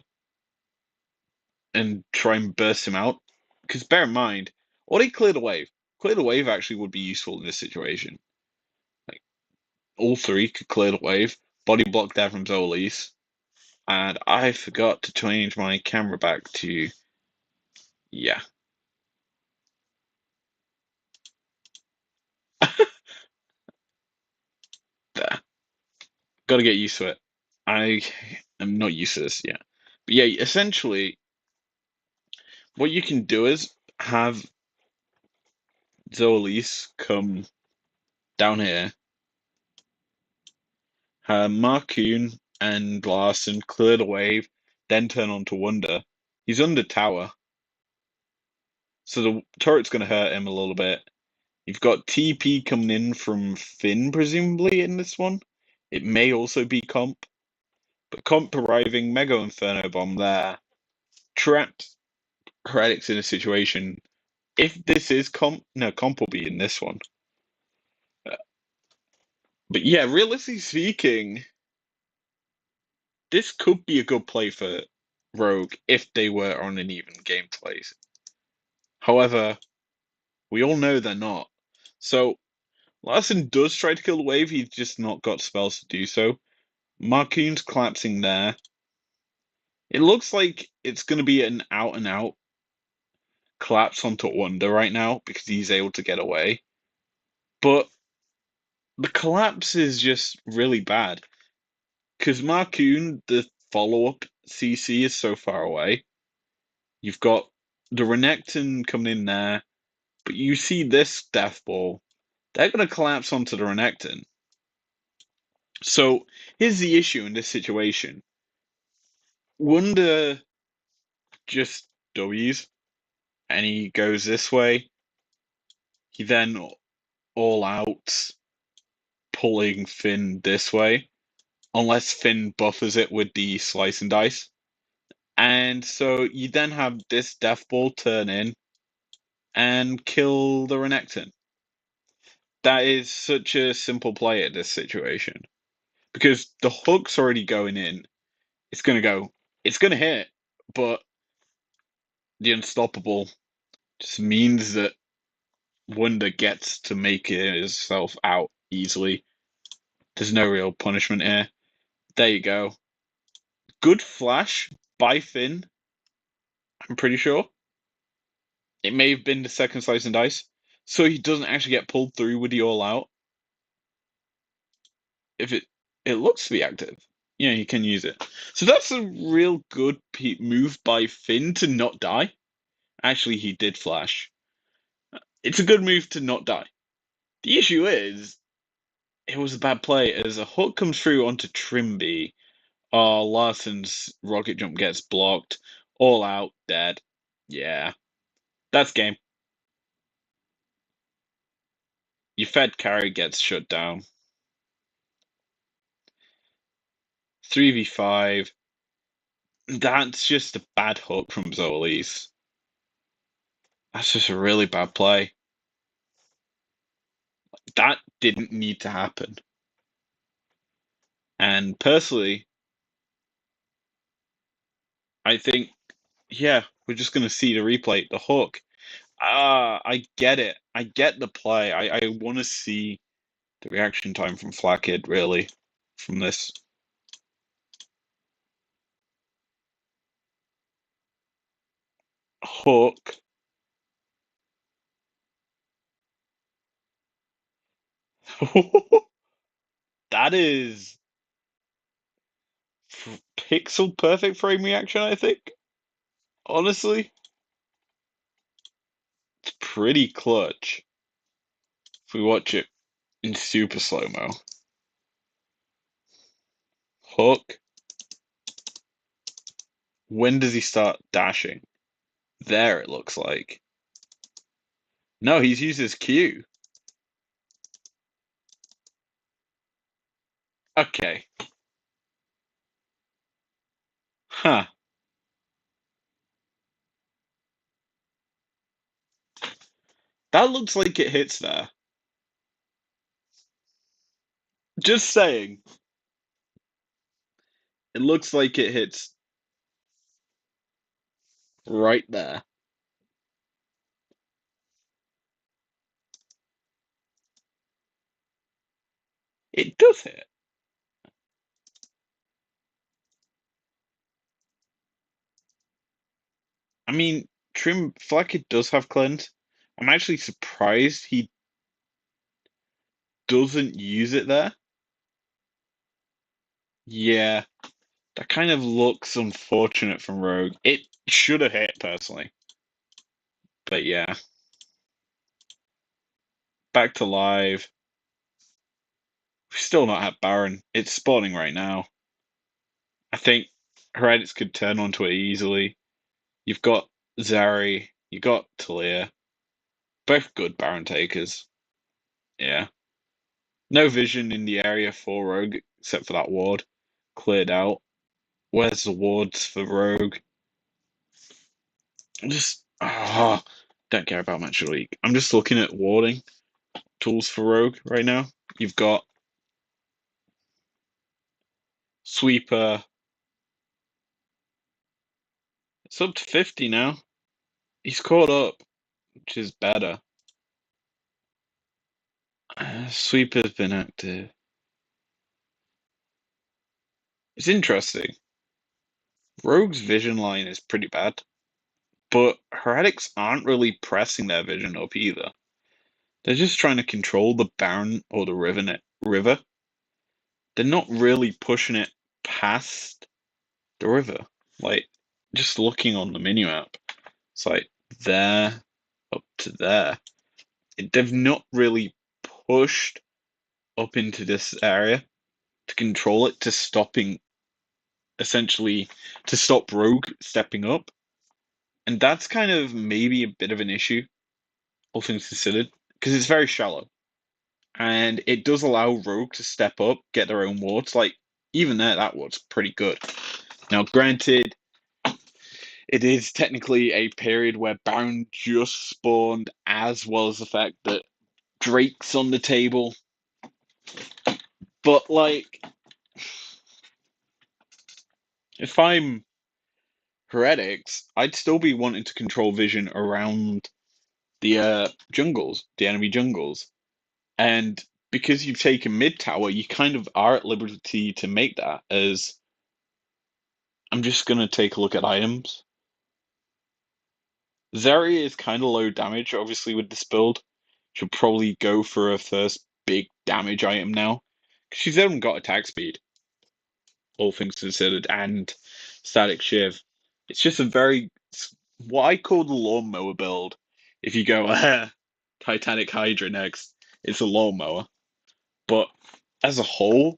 and try and burst him out. Because bear in mind, or they clear the wave. Clear the wave actually would be useful in this situation. Like all three could clear the wave. Body block there from Zolis. And I forgot to change my camera back to yeah. There. Gotta get used to it. I am not used to this yet. But yeah, essentially what you can do is have Zolis come down here, Marcoon and Larson clear the wave, then turn on to Wonder. He's under tower, so the turret's going to hurt him a little bit. You've got TP coming in from Finn, presumably, in this one. It may also be Comp, but Comp arriving, Mega Inferno Bomb there, traps Heretics in a situation. If this is Comp, no, Comp will be in this one. But yeah, realistically speaking, this could be a good play for Rogue if they were on an even gameplay. However, we all know they're not. So Larson does try to kill the wave, he's just not got spells to do so. Marcoon's collapsing there. It looks like it's going to be an out and out collapse onto Wonder right now because he's able to get away. But the collapse is just really bad because Marcoon, the follow up CC is so far away. You've got the Renekton coming in there, but you see this Death Ball. They're going to collapse onto the Renekton. So here's the issue in this situation. Wonder just W's, and he goes this way. He then all out pulling Finn this way, unless Finn buffers it with the slice and dice. And so you then have this Death Ball turn in and kill the Renekton. That is such a simple play at this situation. Because the hook's already going in. It's going to go. It's going to hit, but the unstoppable just means that Wonder gets to make himself out easily. There's no real punishment here. There you go. Good flash by Finn, I'm pretty sure. It may have been the second slice and dice. So he doesn't actually get pulled through with the all out. If it looks to be active, yeah, you can use it. So that's a real good move by Finn to not die. Actually, he did flash. It's a good move to not die. The issue is, it was a bad play as a hook comes through onto Trimby. Oh, Larson's rocket jump gets blocked. All out, dead. Yeah, that's game. Your Fed carry gets shut down. 3v5. That's just a bad hook from Zolis. That's just a really bad play. That didn't need to happen. And personally, I think, yeah, we're just gonna see the replay, the hook. I get it. I get the play. I want to see the reaction time from Flackid, really, from this. Hook. That is pixel perfect frame reaction, I think. Honestly, it's pretty clutch if we watch it in super slow-mo. Hook. When does he start dashing? There, it looks like. No, he's used his Q. Okay. Huh. That looks like it hits there. Just saying. It looks like it hits right there. It does hit. I mean, Trim Flackid does have cleanse. I'm actually surprised he doesn't use it there. Yeah, that kind of looks unfortunate from Rogue. It should have hit, personally. But yeah. Back to live. We've still not had Baron. It's spawning right now. I think Heretics could turn onto it easily. You've got Zari, you got Talia. Both good Baron takers. Yeah. No vision in the area for Rogue, except for that ward. Cleared out. Where's the wards for Rogue? I'm just don't care about Match of the Week. I'm just looking at warding tools for Rogue right now. You've got Sweeper. It's up to 50 now. He's caught up, which is better. Sweeper's been active. It's interesting. Rogue's vision line is pretty bad, but Heretics aren't really pressing their vision up either. They're just trying to control the Baron or the river. They're not really pushing it past the river. Like, just looking on the minimap, it's like there up to there. They've not really pushed up into this area to control it, to stopping essentially to stop Rogue stepping up. And that's kind of maybe a bit of an issue, all things considered, because it's very shallow. And it does allow Rogue to step up, get their own wards. Like, even there, that ward's pretty good. Now, granted, it is technically a period where Baron just spawned, as well as the fact that Drake's on the table. But, like, if I'm Heretics, I'd still be wanting to control vision around the jungles, the enemy jungles. And because you've taken mid tower, you kind of are at liberty to make that. As I'm just gonna take a look at items. Zarya is kind of low damage, obviously, with this build. She'll probably go for a first big damage item now. Because she's even got attack speed, all things considered, and static shiv. It's just a very, what I call the lawnmower build. If you go, Titanic Hydra next, it's a lawnmower. But as a whole,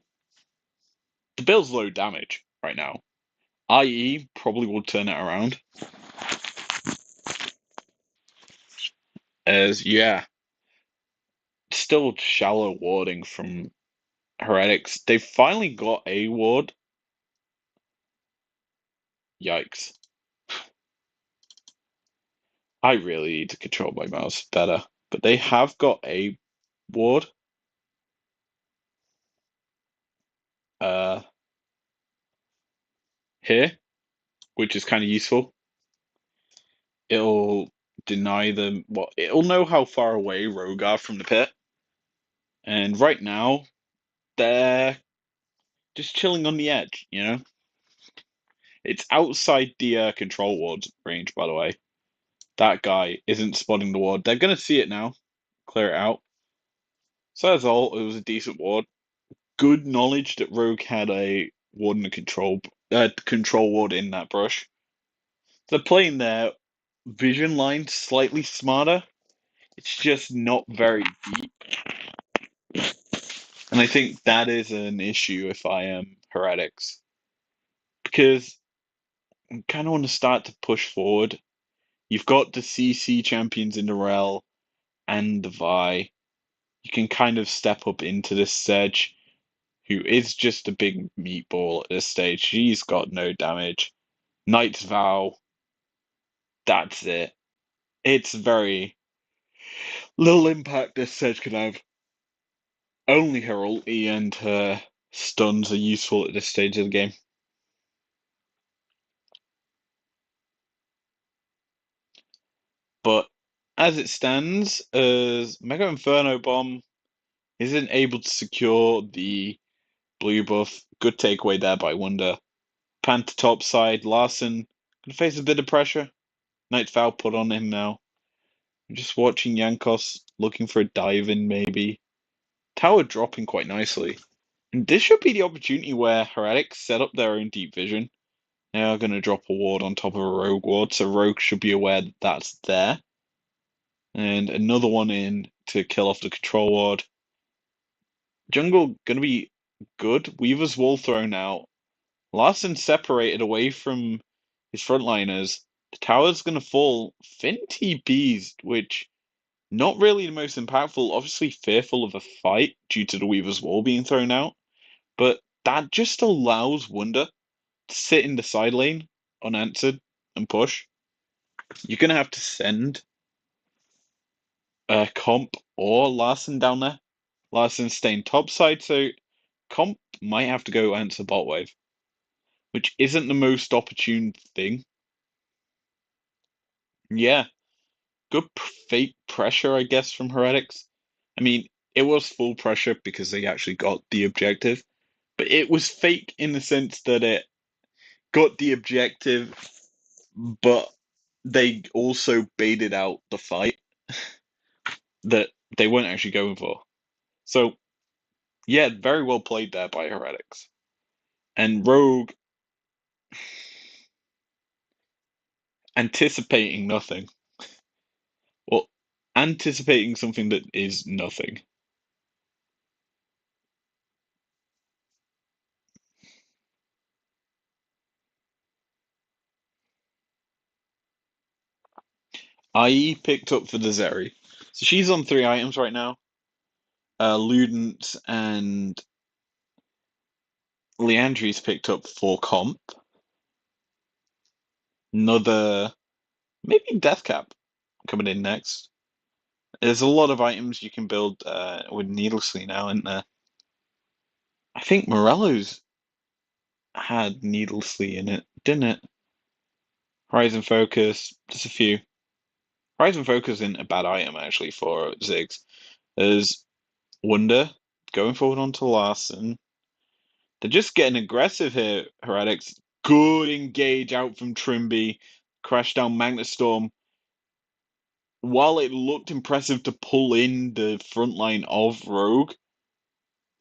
the build's low damage right now. IE probably will turn it around. As, yeah, still shallow warding from Heretics. They finally got a ward. Yikes. I really need to control my mouse better. But they have got a ward uh here, which is kind of useful. It'll deny them it'll know how far away Rogue are from the pit. And right now, they're just chilling on the edge, you know? It's outside the control ward range, by the way. That guy isn't spotting the ward. They're gonna see it now. Clear it out. So that's all. It was a decent ward. Good knowledge that Rogue had a ward and a control ward in that brush. They're playing their vision line slightly smarter. It's just not very deep. And I think that is an issue if I am Heretics. Because I kind of want to start to push forward. You've got the CC champions in the Rel and the Vi. You can kind of step up into this Sedge, who is just a big meatball at this stage. She's got no damage. Knight's Vow, that's it. It's very little impact this Sedge can have. Only her ulti and her stuns are useful at this stage of the game. But as it stands, as Mega Inferno Bomb isn't able to secure the blue buff, good takeaway there by Wonder. Panther top side, Larson gonna face a bit of pressure. Night's Vow put on him now. I'm just watching Yankos looking for a dive in maybe. Tower dropping quite nicely. And this should be the opportunity where Heretics set up their own deep vision. They are going to drop a ward on top of a rogue ward, so rogue should be aware that that's there. And another one in to kill off the control ward. Jungle going to be good. Weaver's wall thrown out. Larson separated away from his frontliners. The tower's going to fall. Finn TP's, which not really the most impactful. Obviously fearful of a fight due to the Weaver's wall being thrown out. But that just allows Wonder to sit in the side lane unanswered and push. You're going to have to send Comp or Larson down there. Larson's staying top side, so Comp might have to go answer bot wave, which isn't the most opportune thing. Yeah, good fake pressure, I guess, from Heretics. I mean, it was full pressure because they actually got the objective, but it was fake in the sense that it got the objective, but they also baited out the fight that they weren't actually going for. So, yeah, very well played there by Heretics. And Rogue anticipating nothing. Well, anticipating something that is nothing. IE picked up for the Zeri. So she's on 3 items right now. Ludens and Leandri's picked up 4 comp. Another, maybe Deathcap coming in next. There's a lot of items you can build with Needlessly now, isn't there? I think Morello's had Needlessly in it, didn't it? Horizon Focus, just a few. Horizon Focus isn't a bad item actually for Ziggs. There's Wonder going forward onto Larson. They're just getting aggressive here, Heretics. Good engage out from Trimby. Crash down Magnet Storm. While it looked impressive to pull in the front line of Rogue,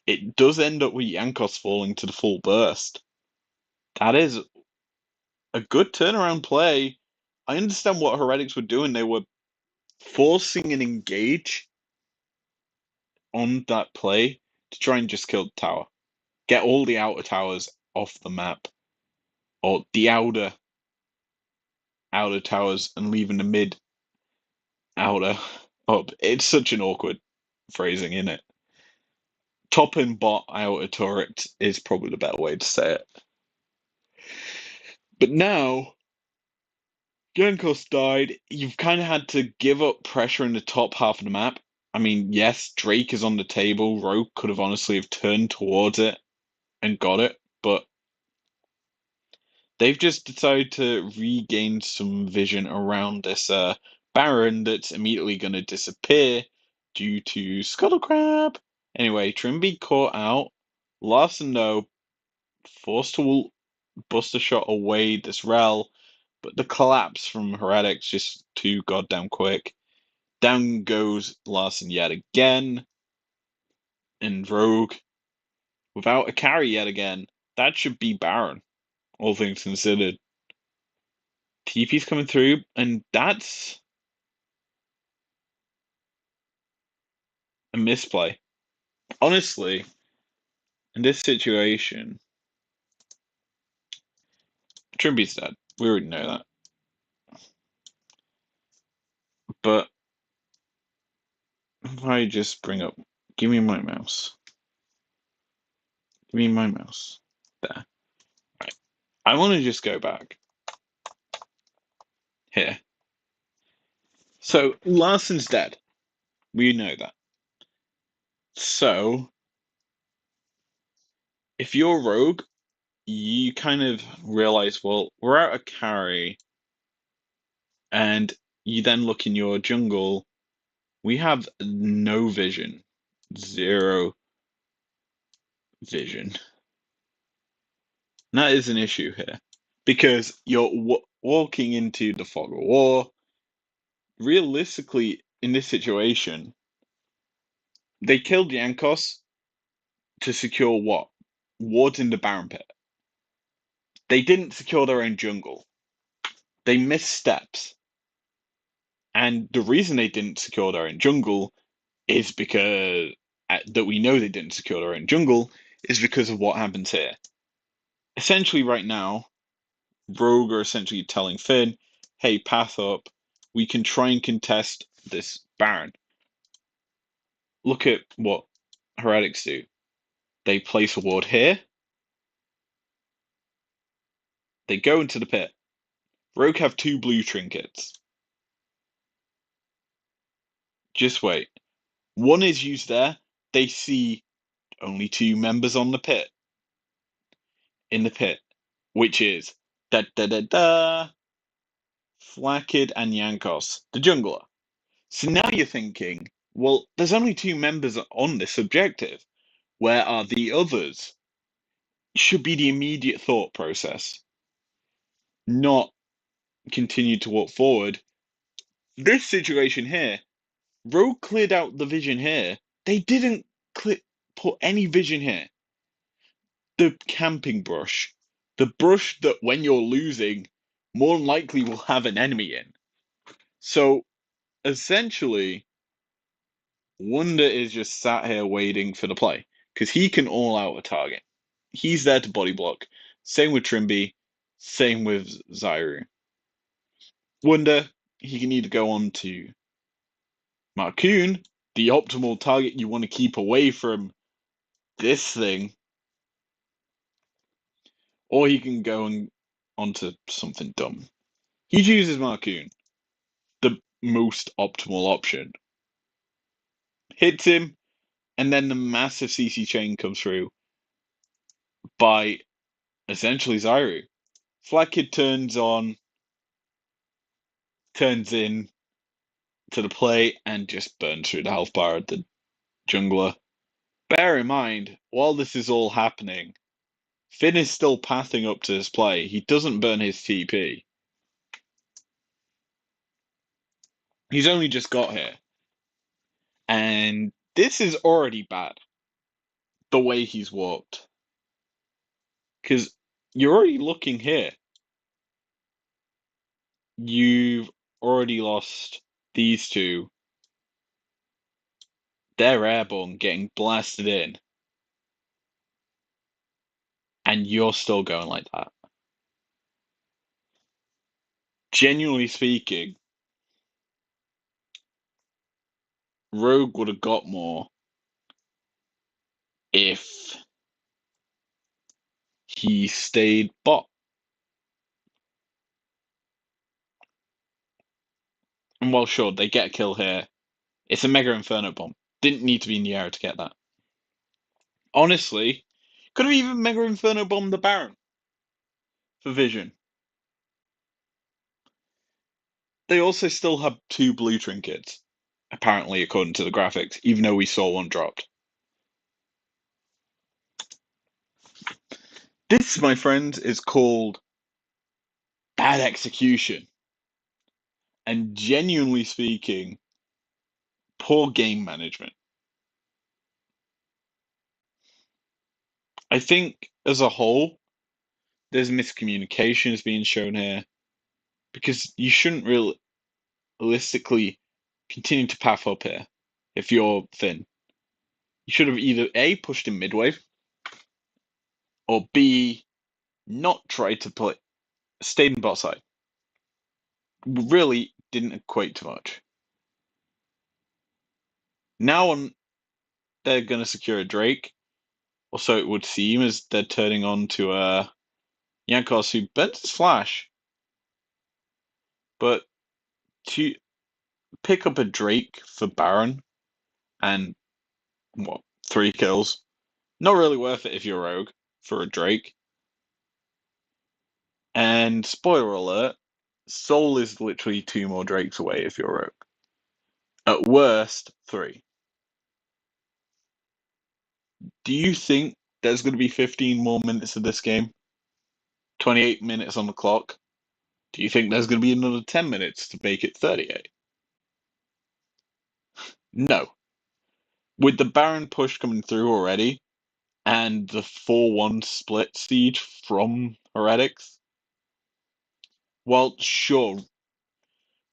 it does end up with Yankos falling to the full burst. That is a good turnaround play. I understand what Heretics were doing. They were forcing an engage on that play to try and just kill the tower. Get all the outer towers off the map. Or the outer towers and leaving the mid outer up. It's such an awkward phrasing, isn't it? Top and bot outer turret is probably the better way to say it. But now Jankos died. You've kind of had to give up pressure in the top half of the map. I mean, yes, Drake is on the table. Rogue could have honestly have turned towards it and got it, but they've just decided to regain some vision around this Baron that's immediately going to disappear due to Scuttle Crab. Anyway, Trimby caught out. Larson, though, forced to bust a shot away this rel, but the collapse from Heretics just too goddamn quick. Down goes Larson yet again, and Rogue without a carry yet again. That should be Baron, all things considered. TP's coming through, and that's a misplay. Honestly, in this situation, Trimby's dead. We already know that. But if I just bring up, give me my mouse. Give me my mouse. There. Right. I want to just go back here. So Larson's dead. We know that. So if you're Rogue, you kind of realize, well, we're out of carry, and you then look in your jungle. We have no vision, zero vision. And that is an issue here because you're walking into the fog of war. Realistically, in this situation, they killed Yankos to secure what? Wards in the Baron Pit. They didn't secure their own jungle. They missed steps. And the reason they didn't secure their own jungle is because that we know they didn't secure their own jungle is because of what happens here. Essentially, right now, Rogue are essentially telling Finn, hey, path up. We can try and contest this Baron. Look at what Heretics do. They place a ward here. They go into the pit. Rogue have 2 blue trinkets. Just wait. One is used there. They see only 2 members on the pit. In the pit. Which is da da da da Flakkid and Yankos, the jungler. So now you're thinking, well, there's only 2 members on this objective. Where are the others? Should be the immediate thought process, not continue to walk forward. This situation here, Rogue cleared out the vision here. They didn't put any vision here. The camping brush, the brush that when you're losing, more than likely will have an enemy in. So essentially, Wonder is just sat here waiting for the play because he can all out a target. He's there to body block. Same with Trimby, same with Zyru. Wonder, he can either go on to Marcoon, the optimal target you want to keep away from this thing, or he can go onto something dumb. He chooses Marcoon, the most optimal option. Hits him, and then the massive CC chain comes through by essentially Zyru. Flakkid turns in to the play, and just burns through the health bar of the jungler. Bear in mind, while this is all happening, Finn is still pathing up to his play. He doesn't burn his TP. He's only just got here. And this is already bad, the way he's walked. Because you're already looking here. You've already lost these 2. They're airborne, getting blasted in. And you're still going like that. Genuinely speaking, Rogue would have got more if he stayed bot. And while sure, they get a kill here, it's a Mega Inferno Bomb. Didn't need to be in the air to get that. Honestly, could have even Mega Inferno bombed the Baron for vision. They also still have 2 blue trinkets, apparently, according to the graphics, even though we saw one dropped. This, my friends, is called bad execution. And genuinely speaking, poor game management. I think as a whole, there's miscommunication being shown here because you shouldn't realistically continue to path up here if you're Finn. You should have either A, pushed in midwave, or B, not tried to play, stayed in bot side. Really didn't equate to much. Now they're going to secure a Drake, or so it would seem, as they're turning on to Yankos, who bent his flash. But to pick up a Drake for Baron and, 3 kills, not really worth it if you're Rogue for a Drake. And spoiler alert, Soul is literally 2 more Drakes away if you're Rogue. At worst, 3. Do you think there's going to be 15 more minutes of this game? 28 minutes on the clock. Do you think there's going to be another 10 minutes to make it 38? No. With the Baron push coming through already, and the 4-1 split siege from Heretics, while sure,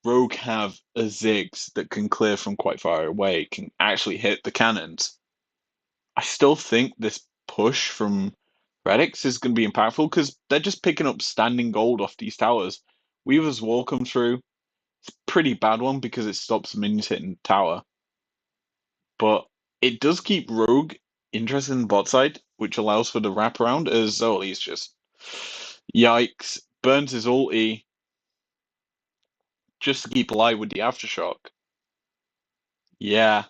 Rogue have a Ziggs that can clear from quite far away, can actually hit the cannons, I still think this push from Heretics is going to be impactful because they're just picking up standing gold off these towers. Weaver's Wall come through. It's a pretty bad one because it stops minions hitting the tower. But it does keep Rogue interested in the bot side, which allows for the wraparound, as Zoli's just yikes. Burns his ulti just to keep alive with the aftershock. Yeah,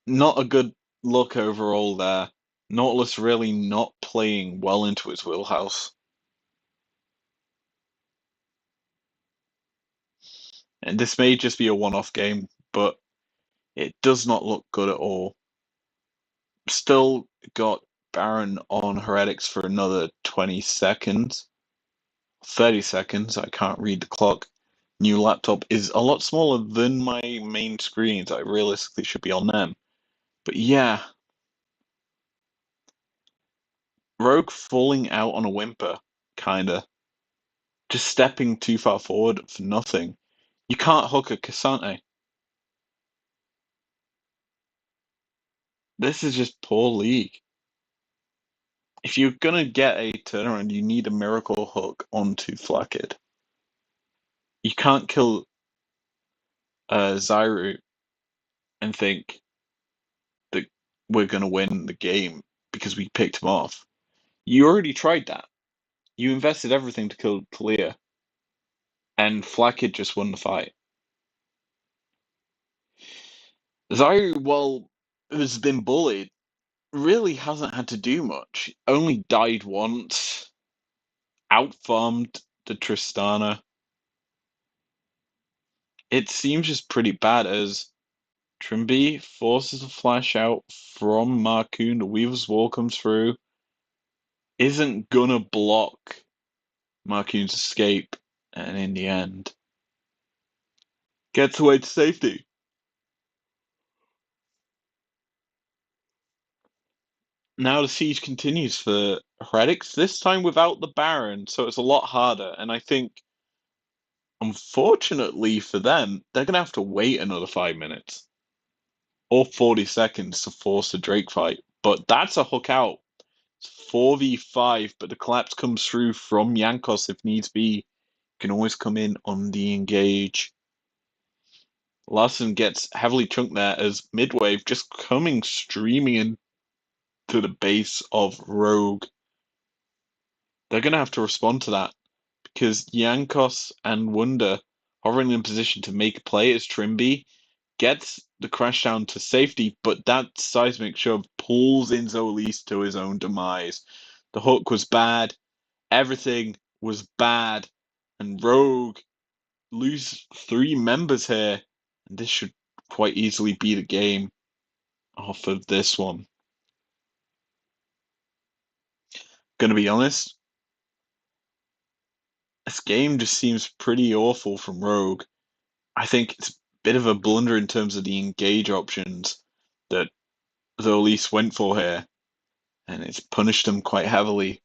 not a good look overall there. Nautilus really not playing well into his wheelhouse. And this may just be a one-off game, but it does not look good at all. Still got Baron on Heretics for another 20 seconds. 30 seconds, I can't read the clock. New laptop is a lot smaller than my main screens. I realistically should be on them. But yeah, Rogue falling out on a whimper, kinda. Just stepping too far forward for nothing. You can't hook a Cassante. This is just poor league. If you're gonna get a turnaround, you need a miracle hook onto Flakked. You can't kill Zyru and think that we're gonna win the game because we picked him off. You already tried that. You invested everything to kill Talia, and Flakked just won the fight. Zyru, while has been bullied, really hasn't had to do much. Only died once, outfarmed the Tristana. It seems just pretty bad as Trimby forces a flash out from Marcoon. The Weaver's Wall comes through. Isn't gonna block Marcoon's escape, and in the end, gets away to safety. Now the siege continues for Heretics, this time without the Baron, so it's a lot harder. And I think, unfortunately for them, they're gonna have to wait another 5 minutes or 40 seconds to force a Drake fight. But that's a hook out. 4v5, but the collapse comes through from Yankos if needs be. Can always come in on the engage. Larson gets heavily chunked there as Midwave just coming streaming into the base of Rogue. They're going to have to respond to that because Yankos and Wonder hovering in position to make a play as Trimby, gets the crash down to safety, but that seismic shove pulls in Zolis to his own demise. The hook was bad, everything was bad, and Rogue lose 3 members here, and this should quite easily be the game off of this one. Gonna be honest, this game just seems pretty awful from Rogue. I think it's a bit of a blunder in terms of the engage options that the Elise went for here, and it's punished them quite heavily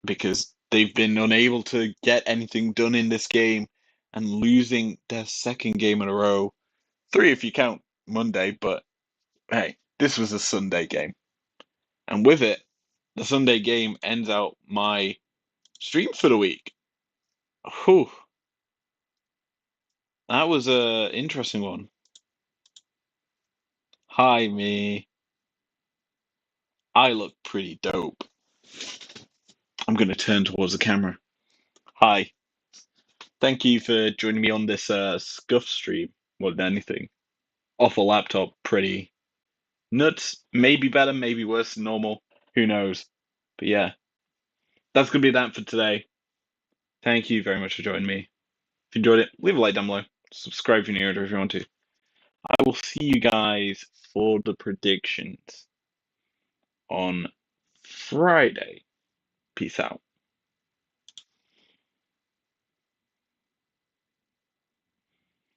because they've been unable to get anything done in this game and losing their second game in a row. 3 if you count Monday, but hey, this was a Sunday game. And with it, the Sunday game ends out my stream for the week. Whew, that was a interesting one. Hi, me. I look pretty dope. I'm going to turn towards the camera. Hi. Thank you for joining me on this scuff stream more than anything. Off a laptop, pretty nuts. Maybe better, maybe worse than normal. Who knows? But yeah, that's going to be that for today. Thank you very much for joining me. If you enjoyed it, leave a like down below. Subscribe if you're new if you want to. I will see you guys for the predictions on Friday. Peace out.